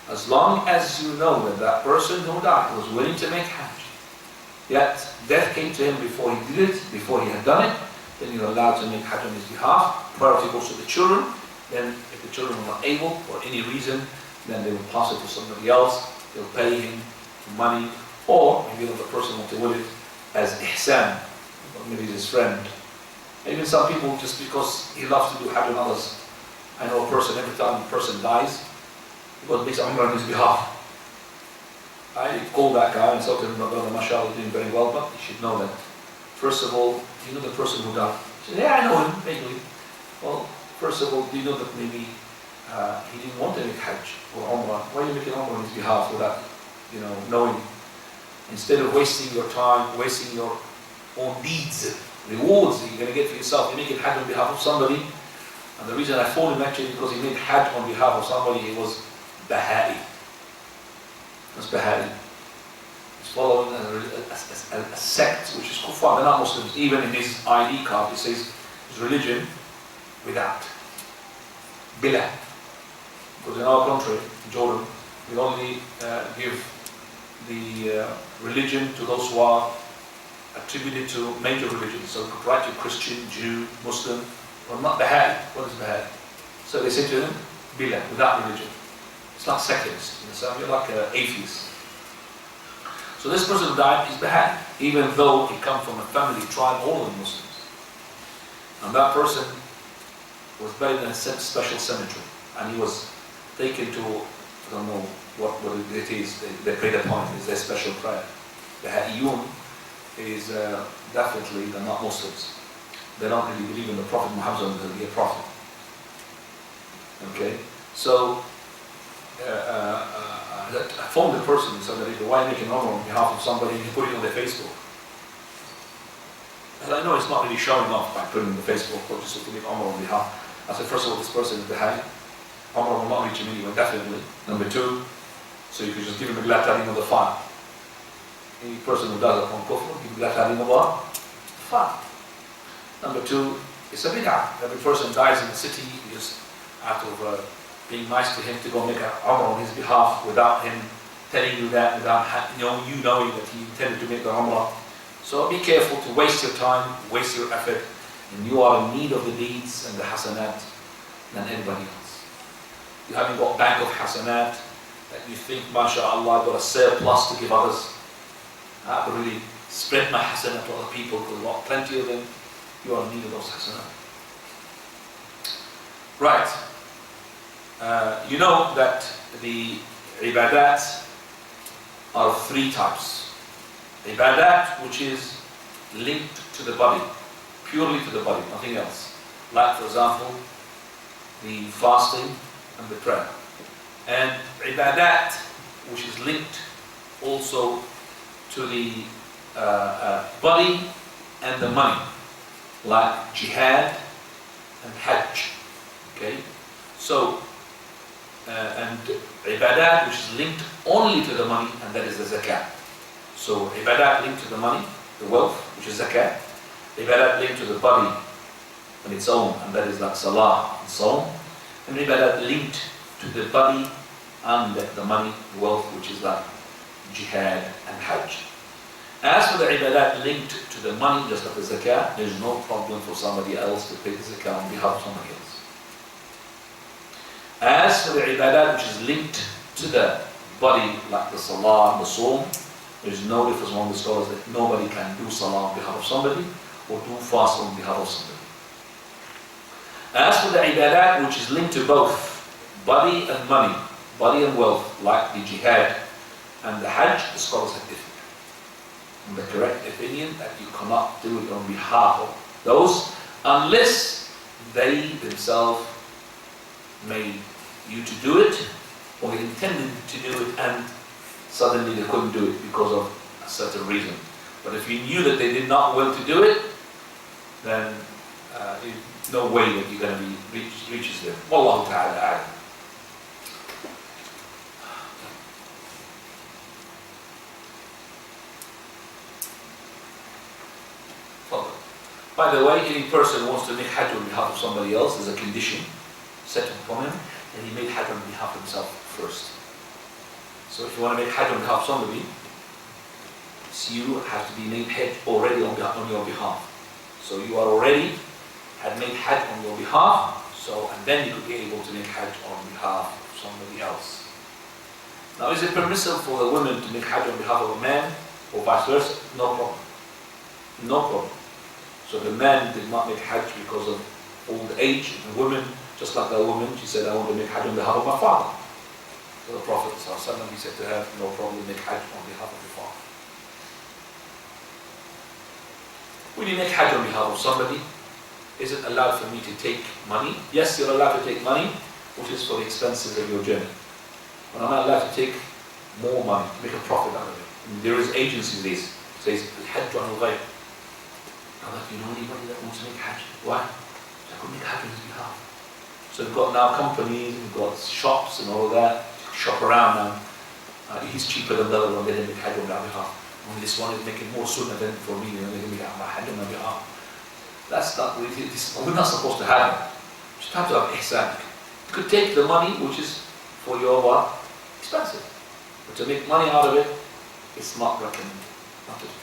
As long as you know that that person who died was willing to make Hajj, yet death came to him before he did it, before he had done it, then you're allowed to make Hajj on his behalf. Priority goes to the children. Then if the children are not able for any reason, then they will pass it to somebody else. They'll pay him money, or maybe the person wants to will it as ihsan, or maybe he's his friend. Even some people, just because he loves to do Hajj on others. I know a person, every time a person dies, he goes and makes Umrah on his behalf. I call that guy and said to him, brother, mashallah, doing very well, but you should know that. First of all, do you know the person who died? He said, yeah, I know him, vaguely. Well, first of all, do you know that maybe he didn't want to make Hajj or Umrah? Why are you making Umrah on his behalf without, knowing? Instead of wasting your time, wasting your own deeds, rewards that you're going to get for yourself, you make it Hajj on behalf of somebody. And the reason I phoned him actually because he made Hajj on behalf of somebody, he was Baha'i. That's Baha'i. He's following a sect which is kuffar, they're not Muslims. Even in his ID card it says his religion without. Bila. Because in our country, in Jordan, we only give the religion to those who are attributed to major religions. So we could write to Christian, Jew, Muslim, or not Baha'i. What is Baha'i? So they say to them, Bila, without religion. It's like secularists. You're like an atheist. So this person who died is Baha'i, even though he comes from a family, tribe, all of them Muslims. And that person was buried in a special cemetery. And he was taken to, I don't know what it is, they prayed upon it, it's their special prayer. Baha'iyun is definitely, they're not Muslims. They don't really believe in the Prophet Muhammad to be a prophet. Okay? So, I phoned the person and said, why are you making Umrah on behalf of somebody and you put it on their Facebook? And I know it's not really showing off by putting it on the Facebook, but just to make Umrah on behalf. I said, first of all, this person is Baha'i. Umrah will not reach him anyway, definitely. Number two, so you could just give him a glad tahrim of the fire. Any person who does it on kufr, give him glad tahrim of the fire. Number two, it's a bid'ah. Every person dies in the city, just out of being nice to him to go make an Umrah on his behalf without him telling you that, without you knowing that he intended to make the Umrah. So be careful to waste your time, waste your effort, and you are in need of the deeds and the hasanat than anybody else. You haven't got a bank of hasanat that you think, mashallah, I've got a surplus to give others. I have to really spread my hasanat to other people because I've got plenty of them. You are in need of those hasanat. Right. You know that the ibadat are of three types. Ibadat which is linked to the body, purely to the body, nothing else. Like, for example, the fasting and the prayer. And ibadat which is linked also to the body and the money, like jihad and hajj. Okay? So, and ibadat which is linked only to the money, and that is the zakat. So ibadat linked to the money, the wealth, which is zakat. Ibadat linked to the body on its own, and that is like salah and so on. And ibadat linked to the body and the money, the wealth, which is like jihad and hajj. As for the ibadat linked to the money, just like the zakat, there is no problem for somebody else to pay the zakat on behalf of somebody else. As for the ibadat which is linked to the body, like the salah and the sawm, there is no difference among the scholars that nobody can do salah on behalf of somebody or do fast on behalf of somebody. As for the ibadat which is linked to both body and money, body and wealth, like the jihad and the hajj, the scholars have differed. And the correct opinion that you cannot do it on behalf of those unless they themselves made you to do it, or they intended to do it and suddenly they couldn't do it because of a certain reason. But if you knew that they did not want to do it, then there's no way that you're going to be reaches them. Wallahu ta'ala a'lam. By the way, any person who wants to make hajj on behalf of somebody else, there's a condition set upon him, and he made hajj on behalf of himself first. So if you want to make Hajj on behalf of somebody, you have to be made Hajj already on your behalf. So you are already had made Hajj on your behalf, and then you could be able to make Hajj on behalf of somebody else. Now, is it permissible for a woman to make Hajj on behalf of a man, or vice versa? No problem. No problem. So the man did not make Hajj because of old age. The woman, just like that woman, she said, I want to make Hajj on behalf of my father. So the Prophet ﷺ, he said to her, no problem, make Hajj on behalf of your father. When you make Hajj on behalf of somebody, is it allowed for me to take money? Yes, you're allowed to take money, which is for the expenses of your journey. But I'm not allowed to take more money, to make a profit out of it. And there is agencies these, says, Hajj on al-Ghayb. I'm like, you know anybody that wants to make Hajj? Why? I could make Hajj on his behalf. So we've got now companies, we've got shops and all of that, shop around now. He's cheaper than the other one, they didn't make Hajj on their behalf. And this one is making more sunnah than for me, they're going to make Hajj on their behalf. That's not, we're not supposed to have it. You just have to have ihsan. You could take the money, which is for your expensive. But to make money out of it, it's not recommended.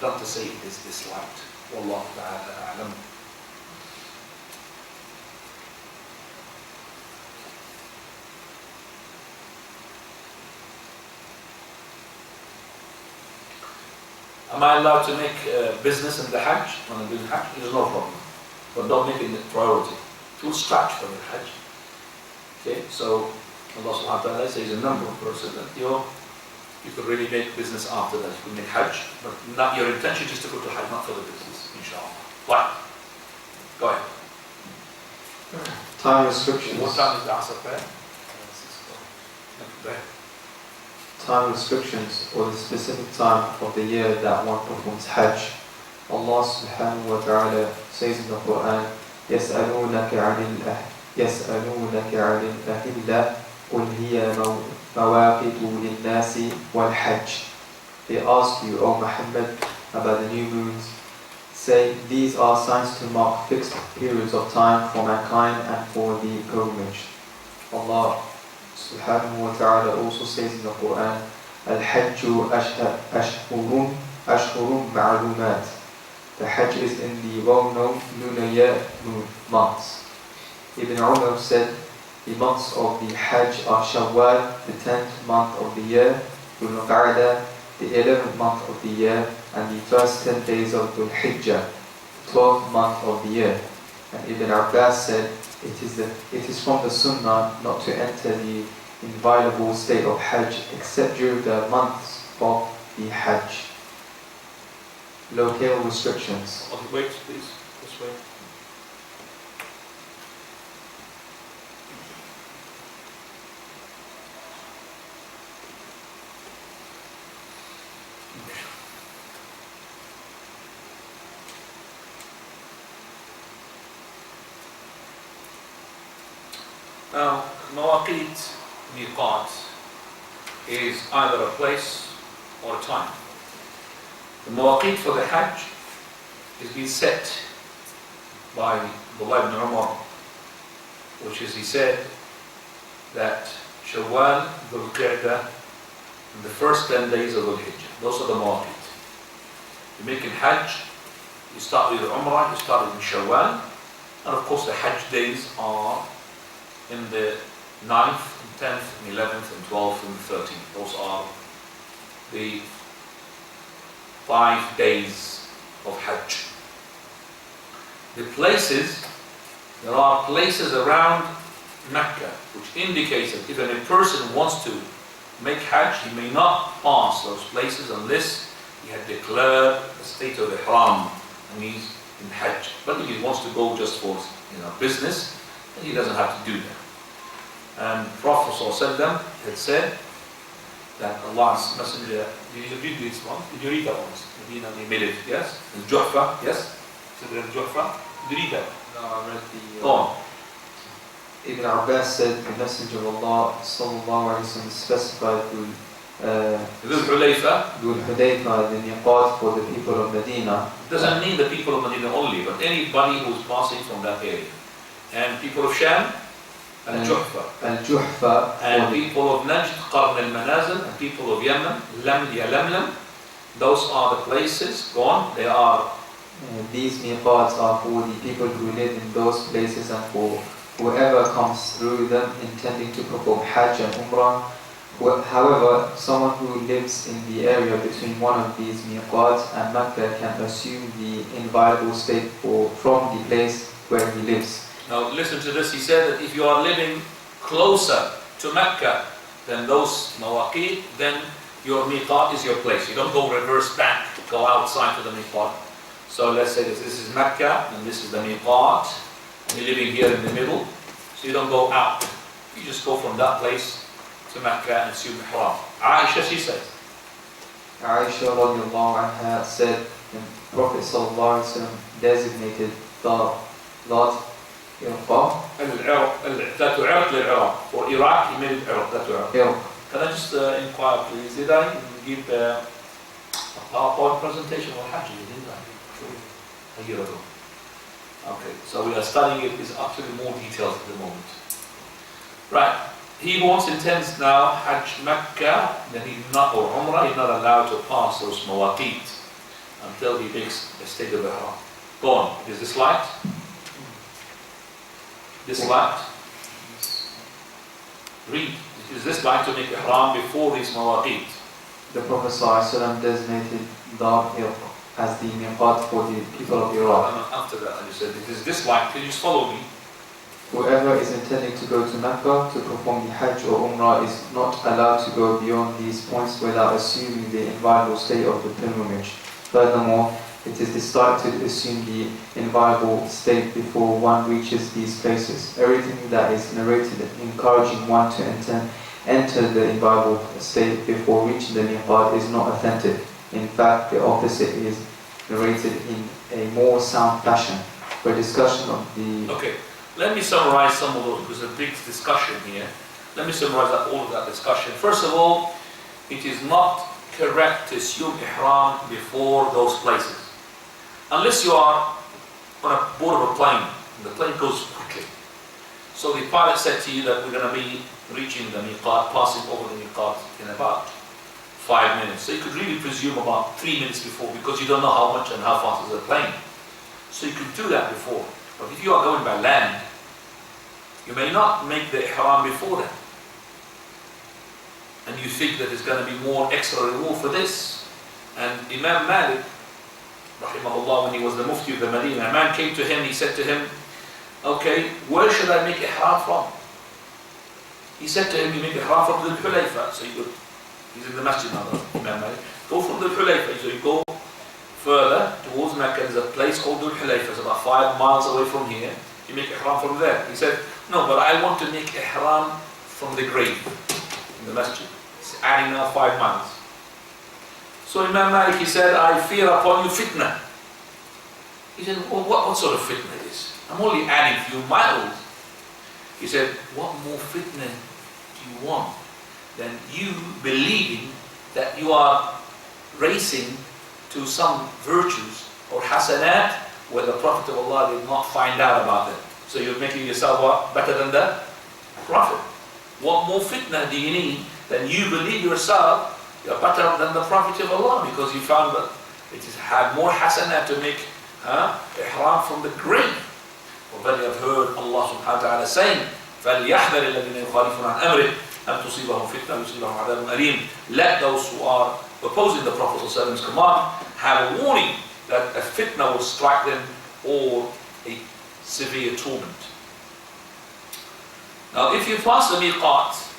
Not to say it is disliked. Wallahu ta'ala a'lam. Am I allowed to make business in the Hajj when I'm doing Hajj? There's no problem. But don't make it a priority. It will scratch from the Hajj. Okay, so Allah subhanahu wa ta'ala says a number of persons that you could really make business after that. You could make Hajj, but not your intention just to go to Hajj, not for the business, inshallah. Right. Go ahead. Time restrictions. What time is the Asr prayer? 6 o'clock. Go ahead. Time restrictions, or the specific time of the year that one performs Hajj. Allah subhanahu wa ta'ala says in the Quran, يَسْأَلُونَكَ عَنِ الْأَهِلَّةِ قُلْ هِيَ مَوَاقِتُ لِلنَّاسِ وَالْحَجِّ. They ask you, O Muhammad, about the new moons. Say, these are signs to mark fixed periods of time for mankind and for the pilgrimage. Allah subhanahu wa ta'ala also says in the Quran, Al-Hajju ashhurun ma'lumat. The Hajj is in the well-known lunar year months. Ibn Umar said, the months of the Hajj are Shawwal, the 10th month of the year, Dhul Qa'dah, the 11th month of the year, and the first 10 days of Dhul Hijjah, the 12th month of the year. And Ibn Abbas said, it is from the Sunnah not to enter the inviolable state of Hajj except during the months of the Hajj. Local restrictions. Okay, wait, please. This way. Now, Mawaqit, Miqat, is either a place or a time. The Mawaqit for the Hajj is being set by Abdullah ibn Umar, which is, he said, that Shawwal, Dhul Qa'dah, and the first 10 days of Dhul Hijjah. Those are the Mawaqit. You make in Hajj, you start with Umrah, you start in Shawwal, and of course the Hajj days are in the 9th, and 10th, and 11th, and 12th, and 13th. Those are the 5 days of Hajj. The places, there are places around Mecca which indicates that if a person wants to make Hajj, he may not pass those places unless he had declared the state of Ihram and he's in Hajj. But if he wants to go just for business, then he doesn't have to do that. And Prophet ﷺ had said that Allah's Messenger, did you read this one? Did you read that one? Medina, they made it, yes? Al-Juhfa, yes? Al-Juhfa, did you read that? No, I read the... Go on. Ibn Abbas said, the Messenger of Allah sallallahu alayhi wa sallam specified Dhul Hulayfa, the miqat for the people of Medina. Doesn't mean the people of Medina only, but anybody who's passing from that area. And people of Sham, Al-Juhfa. Al-Juhfa. And people of Najd, Qarn al-Manazil, and people of Yemen, Yalamlam, those are the places, go on, they are. These miqats are for the people who live in those places and for whoever comes through them intending to perform Hajj and Umrah. However, someone who lives in the area between one of these miqats and Mecca can assume the inviolable state from the place where he lives. Now listen to this, he said that if you are living closer to Mecca than those mawaqit, then your miqat is your place. You don't go reverse back, go outside to the miqat. So let's say this is Mecca and this is the miqat, and you're living here in the middle, so you don't go out. You just go from that place to Mecca and assume ihram. Aisha, she says. Aisha radiallahu anha said the Prophet sallallahu alaihi wasallam designated that Iraq. That to Iraq للعراق. For Iraq, he made it Iraq. That to Iraq. Can I just inquire, please? Did I give a PowerPoint presentation on Hajj? Didn't I? A year ago. Okay, so we are studying it. It's actually more detailed at the moment. Right. He once intends now Hajj Mecca, then he's not, or Umrah, he's not allowed to pass those mawaqit until he makes the state of ihram. Go on. Is this light? This light? Read. Is this light to make ihram before these mawaqit? The Prophet ﷺ designated Dar as the miqat for the people of Iraq. After that, I just said, it is this light. Can you just follow me? Whoever is intending to go to Mecca to perform the Hajj or Umrah is not allowed to go beyond these points without assuming the inviolable state of the pilgrimage. Furthermore, it is disliked to assume the inviolable state before one reaches these places. Everything that is narrated encouraging one to enter the inviolable state before reaching the miqat is not authentic. In fact, the opposite is narrated in a more sound fashion. For discussion of the... Okay, let me summarize some of those, because there's a big discussion here. Let me summarize all of that discussion. First of all, it is not correct to assume ihram before those places. Unless you are on a board of a plane, and the plane goes quickly. So the pilot said to you that we're going to be reaching the miqat, passing over the miqat in about 5 minutes. So you could really presume about 3 minutes before, because you don't know how much and how fast is the plane. So you could do that before. But if you are going by land, you may not make the ihram before that. And you think that there's going to be more extra reward for this. And Imam Malik, rahimahullah, when he was the mufti of the Medina, a man came to him, he said to him, okay, where should I make ihram from? He said to him, you make ihram from Dhul Hulayfa. So you go, he's in the masjid now, Imam Malik. Go from Dhul Hulayfa. So you go further towards Mecca. There's a place called Dhul Hulayfa. It's about 5 miles away from here. You make ihram from there. He said, no, but I want to make ihram from the grave in the masjid. It's adding now 5 miles. So Imam Malik, he said, I fear upon you fitna. He said, well, what sort of fitna is this? I'm only adding a few miles. He said, what more fitna do you want than you believing that you are racing to some virtues or hasanat where the Prophet of Allah did not find out about them? So you're making yourself what? Better than the Prophet. What more fitna do you need than you believe yourself you're better than the Prophet of Allah, because you found that it had more hasanat to make ihram from the grave. Already I've heard Allah subhanahu wa ta'ala saying, فَلْيَحْذَرِ الَّذِينَ يُخَالِفُونَ عَنْ أَمْرِهِ أَنْ تُصِيبَهُمْ فِتْنَةٌ يُصِيبَهُمْ عَذَابٌ أَلِيمٌ. Let those who are opposing the Prophet's command have a warning that a fitna will strike them or a severe torment. Now if you pass the miqat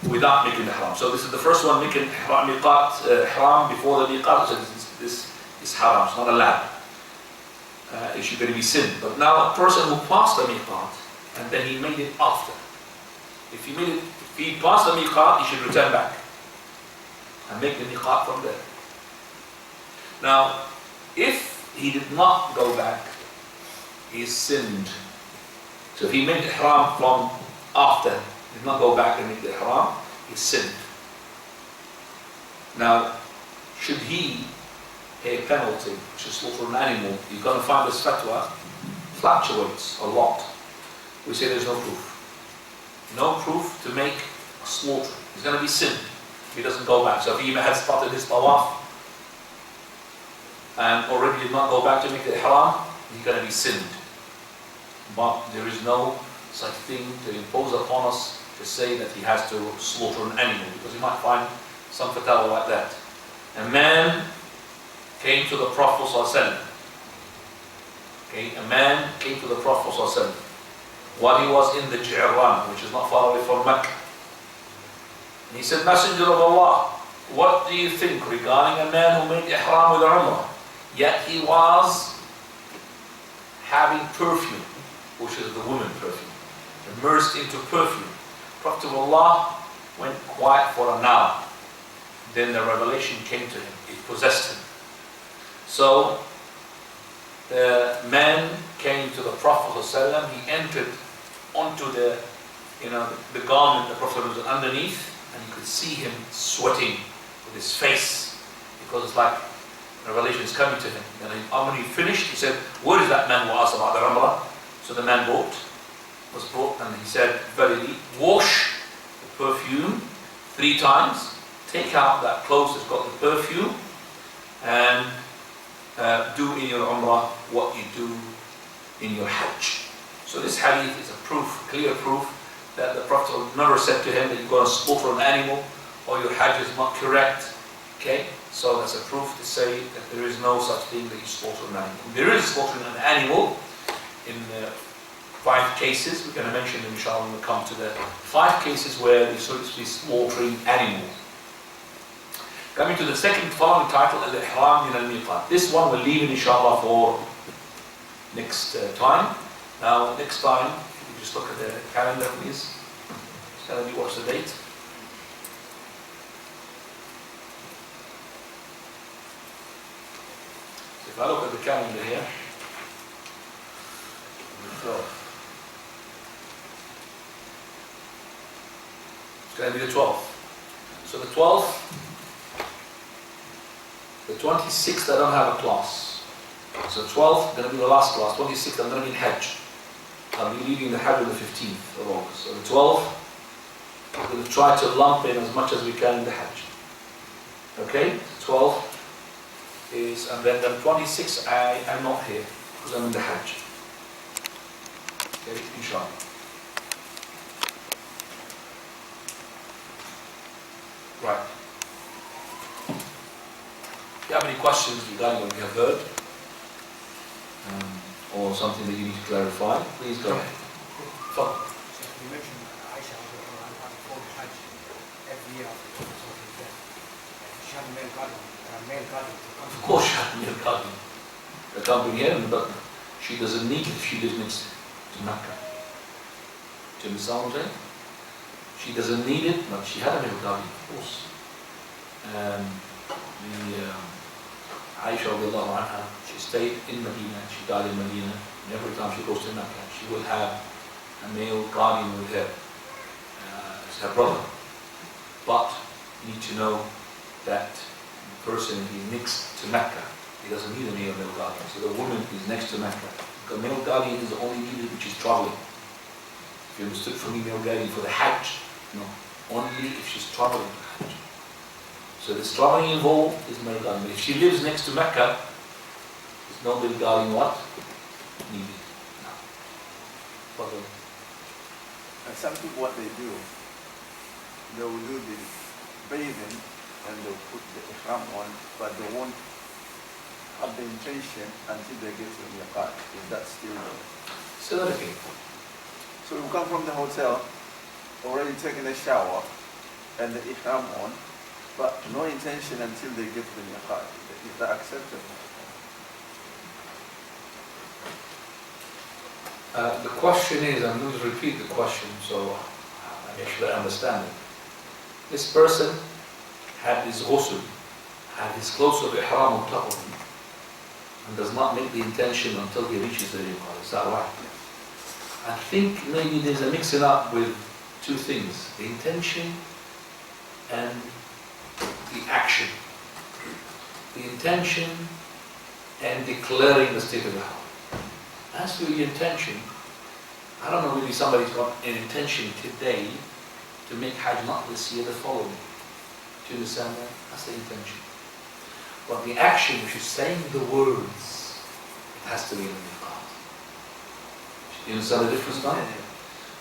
without making ihram, so this is the first one, making ihram before the miqat, so this is haram, it's not allowed. It should be sin. But now a person who passed the miqat and then he made it after, if he passed the miqat, he should return back and make the miqat from there. Now, if he did not go back, he sinned. So if he made ihram from after, did not go back and make the ihram, he sinned. Now, should he pay a penalty, which is slaughter an animal? You're going to find this fatwa fluctuates a lot. We say there's no proof. no proof to make a slaughter. He's going to be sinned if he doesn't go back. So if he had started his tawaf and already did not go back to make the ihram, he's going to be sinned. But there is no such thing to impose upon us to say that he has to slaughter an animal, because you might find some fatwa like that. A man came to the Prophet ﷺ. Okay, a man came to the Prophet ﷺ while he was in the Ji'ran, which is not far away from Mecca. And he said, Messenger of Allah, what do you think regarding a man who made ihram with Umrah, yet he was having perfume, which is the woman perfume, immersed into perfume. Prophet of Allah went quiet for an hour. Then the revelation came to him. It possessed him. So the man came to the Prophet ﷺ. He entered onto the garment the Prophet was underneath, and you could see him sweating with his face, because it's like revelation is coming to him. And when he finished, he said, "Where is that man who asked about the Umrah?" So the man was brought, and he said, "Verily, wash the perfume 3 times, take out that clothes that's got the perfume, and do in your Umrah what you do in your Hajj." So this hadith is a proof, clear proof, that the Prophet never said to him that you've got to slaughter an animal or your Hajj is not correct. Okay? So that's a proof to say that there is no such thing that you slaughter an animal. There is slaughtering an animal in 5 cases. We're going to mention them, inshallah, when we come to the 5 cases where you're supposed to be slaughtering animals. Coming to the second following title, Al-Ihram min al-Miqat. This one we'll leave it, inshallah, for next time. Now, next time, if you just look at the calendar, please. Tell me what's the date. So if I look at the calendar here, it's going to be the 12th. So the 12th, the 26th I don't have a class. So 12th, going to be the last class. 26th I'm going to be in Hajj. I'll be leaving the Hajj on the 15th of August. So the 12th, we're going to try to lump in as much as we can in the Hajj. Okay? 12th is, and then the 26th I am not here because I'm in the Hajj. Okay, inshallah. Right. If you have any questions regarding what we have heard, or something that you need to clarify, please go ahead. Fine. You mentioned Aisha before the Hajj every year after the Prophet's death. She had a male guardian to come. Of course she had a male guardian. They can't bring here, but she doesn't need it if she lives next to Mecca. Do you understand what I'm saying? She doesn't need it, but she had a male guardian, of course. Aisha radiallahu anha, she stayed in Medina, she died in Medina, and every time she goes to Mecca, she will have a male guardian with her, as her brother. But you need to know that the person is next to Mecca, he doesn't need a male guardian. So the woman is next to Mecca. The male guardian is only needed which is traveling. If you understood for me, male guardian for the Hajj, no, only if she's traveling to Hajj. So this traveling involved is male guardian. But if she lives next to Mecca, there's no male guardian what? Needed. No. Further. And some people, what they do, they will do the bathing and they'll put the ihram on, but they won't have the intention until they get to the miqat. Is that still? Say that again. So you come from the hotel, already taking a shower, and the ihram on, but no intention until they get to the miqat. Is that acceptable? The question is, I'm going to repeat the question so I make sure I understand it. This person had his ghusl, had his clothes of ihram on top of him, and does not make the intention until he reaches the miqat. Is that right? I think maybe there's a mixing up with 2 things, the intention and the action. The intention and declaring the state of ihram. As to the intention, I don't know, maybe somebody's got an intention today to make Hajj not this year, the following. Do you understand that? That's the intention. But the action, which is saying the words, it has to be in the miqat. Do you understand the difference now?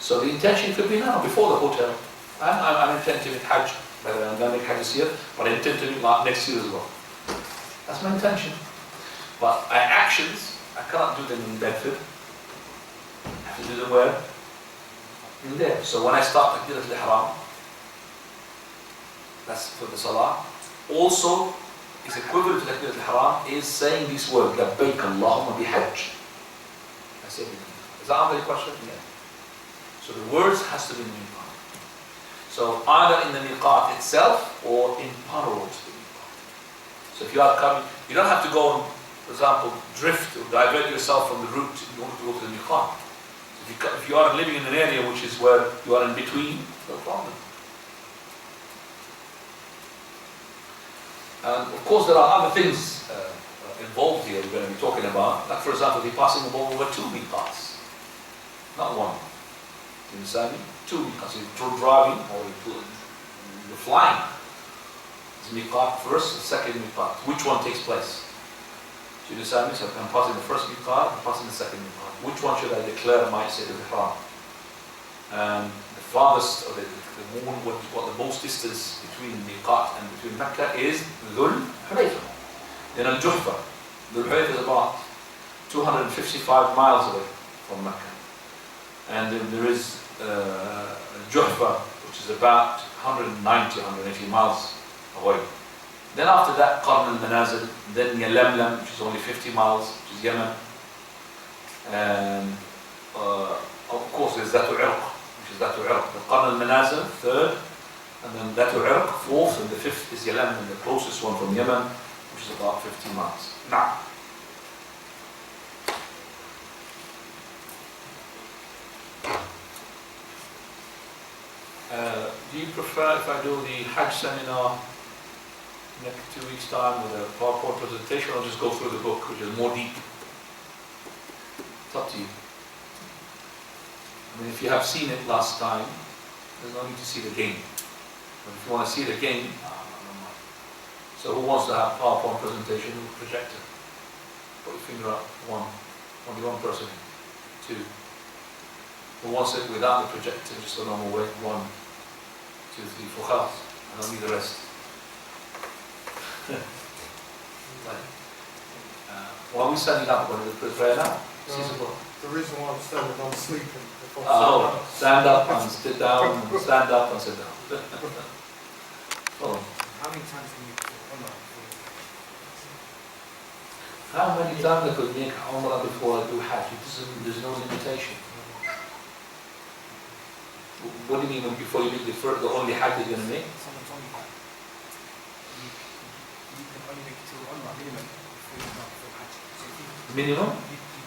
So the intention could be now, before the hotel. I'm intending to make Hajj, I'm going to make Hajj this year, but I intend to make next year as well. That's my intention. But my actions, I cannot do them in Bedford. I have to do them where? In there. So when I start Takbirat al-Ihram, that's for the Salah. Also, it's equivalent to Takbirat al-Ihram is saying this word, Labbaik Allahumma bi-Hajj. That's everything. Is that answer your question? Yeah. So the words has to be in the miqat. So either in the miqat itself or in parallel to the miqat. So if you are coming, you don't have to go and, for example, drift or divert yourself from the route you want to go to the miqat. If you are living in an area which is where you are in between, no problem. And of course there are other things involved here we're going to be talking about. Like for example, the passing of over 2 miqats, not one. You understand me? 2 miqats. You're driving or you're flying. It's miqat first, the second miqat. Which one takes place? Do you understand me? So I'm passing the first miqat, I'm passing the second miqat. Which one should I declare my Sayyid al-Ihram? The farthest, or the most distance between miqat and between Mecca is Dhul Hulayfa. Then Al-Juhfa. Dhul Hulayfa is about 255 miles away from Mecca. And then there is Juhfa, which is about 180 miles away. Then after that, Qarn al-Manazil, then Yalamlam, which is only 50 miles, which is Yemen. And of course there's Dhatu Irq, which is Dhatu Irq. The Qarn al-Manazil, third, and then Dhatu Irq, fourth, and the fifth is Yalamlam, the closest one from Yemen, which is about 50 miles. Now, do you prefer if I do the Hajj seminar next 2 weeks' time with a PowerPoint presentation, or just go through the book, which is more deep? It's up to you. I mean, if you have seen it last time, there's no need to see it again. But if you want to see it again, I don't mind. So who wants to have PowerPoint presentation with projector? Put your finger up. Only one person. 2. Who wants it without the projector, just the normal way? 1, 2, 3, 4. Khalas. I don't need the rest. While we're standing up, we're going to prayer now. The reason why I'm standing, I'm sleeping. Stand up and sit down, and stand up and sit down. How many times can you do Umrah? How many times I could make Umrah before I do Hajj? There's no limitation. What do you mean before you make the only Hajj you're going to make? Someone told me that you can only make 2 Umrah minimum before you start for Hajj. So if you, Minimum? you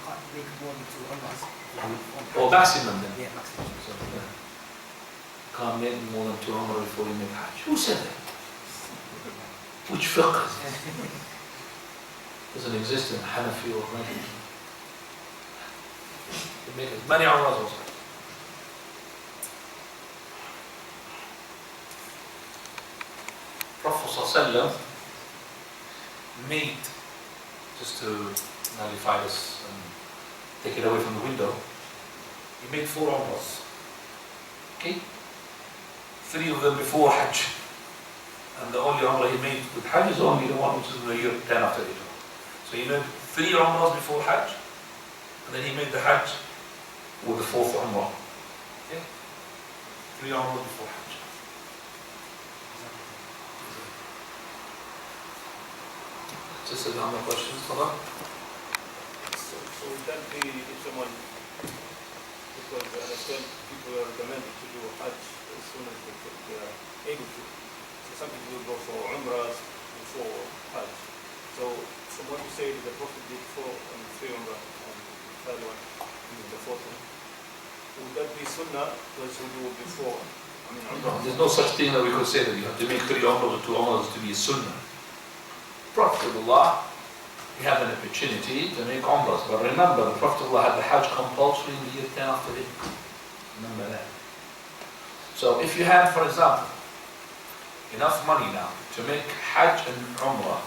can't make more than 2 Umrahs. Or maximum then? Yeah, maximum. So, yeah. Can't make more than 2 Umrah before you make Hajj. Who said that? Which fiqh? Doesn't exist in Hanafi or Maliki. You make as many Umrahs also. Prophet ﷺ made, just to nullify this and take it away from the window, he made 4 Umrahs. Okay? 3 of them before Hajj. And the only Umrah he made with Hajj is only the one which is in the year 10 after Hijrah. So he made 3 Umrahs before Hajj, and then he made the Hajj with the 4th Umrah. Okay? 3 Umrahs before Hajj. Just another question, Salah? So would that be if someone, because I understand people are recommended to do Hajj as soon as they are able to. So some people will go for Umrahs before Hajj. So from what you say, the Prophet did 3 Umrah and the third one, the 4th one. Would that be Sunnah, those who do it before? No, there's no such thing that we could say that you have to make 3 Umrahs or 2 Umrahs to be a Sunnah. Prophet of Allah you have an opportunity to make umrahs. But remember, the Prophet had the Hajj compulsory in the year 10 after Hijrah. Remember that. So if you had, for example, enough money now to make Hajj and Umrah,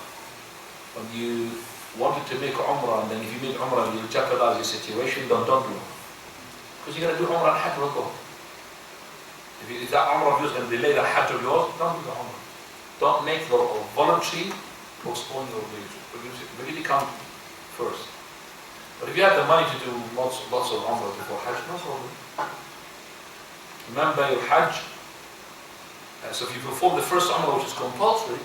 but you wanted to make Umrah, and then if you make Umrah, you'll jeopardize your situation, don't do it. Because you're going to do Umrah and Hajj will go. If that Umrah of yours is going to delay the Hajj of yours, don't do the Umrah. Don't make the voluntary postpone your religion. Really come first. But if you have the money to do lots of Umrah before Hajj, no problem. Remember your Hajj. So if you perform the first Umrah, which is compulsory,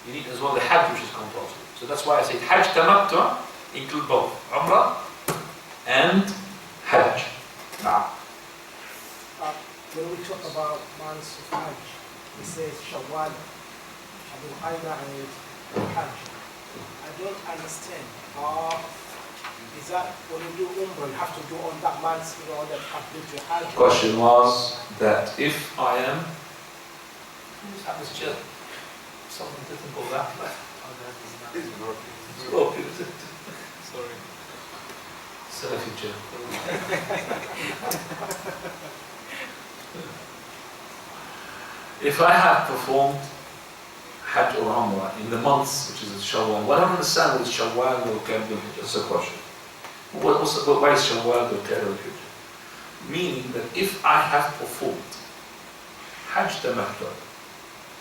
you need as well the Hajj, which is compulsory. So that's why I said Hajj Tamattu include both Umrah and Hajj. Now, when we talk about months of Hajj, it says Shawwal, Abu Qaida, and Hajj. I don't understand. Is that when you do Umrah, you have to do on that month in order to complete your Hajj? the question was that if I am, just have this chair, something doesn't go that way. It's broken. It's broken, is it? Sorry. Salafi chair. If I have performed Hajj or Umrah in the months, which is Shawwal, what I don't understand what is Shawwal or Kadhul Hijjah. That's a question. Why is Shawwal or Kadhul Hijjah? Meaning that if I have performed Hajj Tamattu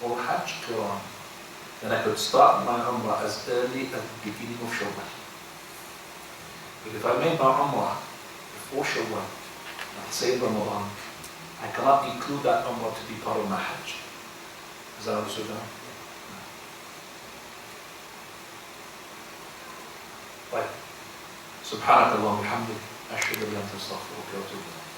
or Hajj Qiran, then I could start my Umrah as early as the beginning of Shawwal. But if I made my Umrah before Shawwal, let's say Ramadan, I cannot include that Umrah to be part of my Hajj. Is that understood now? طيب سبحانك اللهم وبحمدك أشهد أن لا إله إلا أنت أستغفرك وأتوب إليك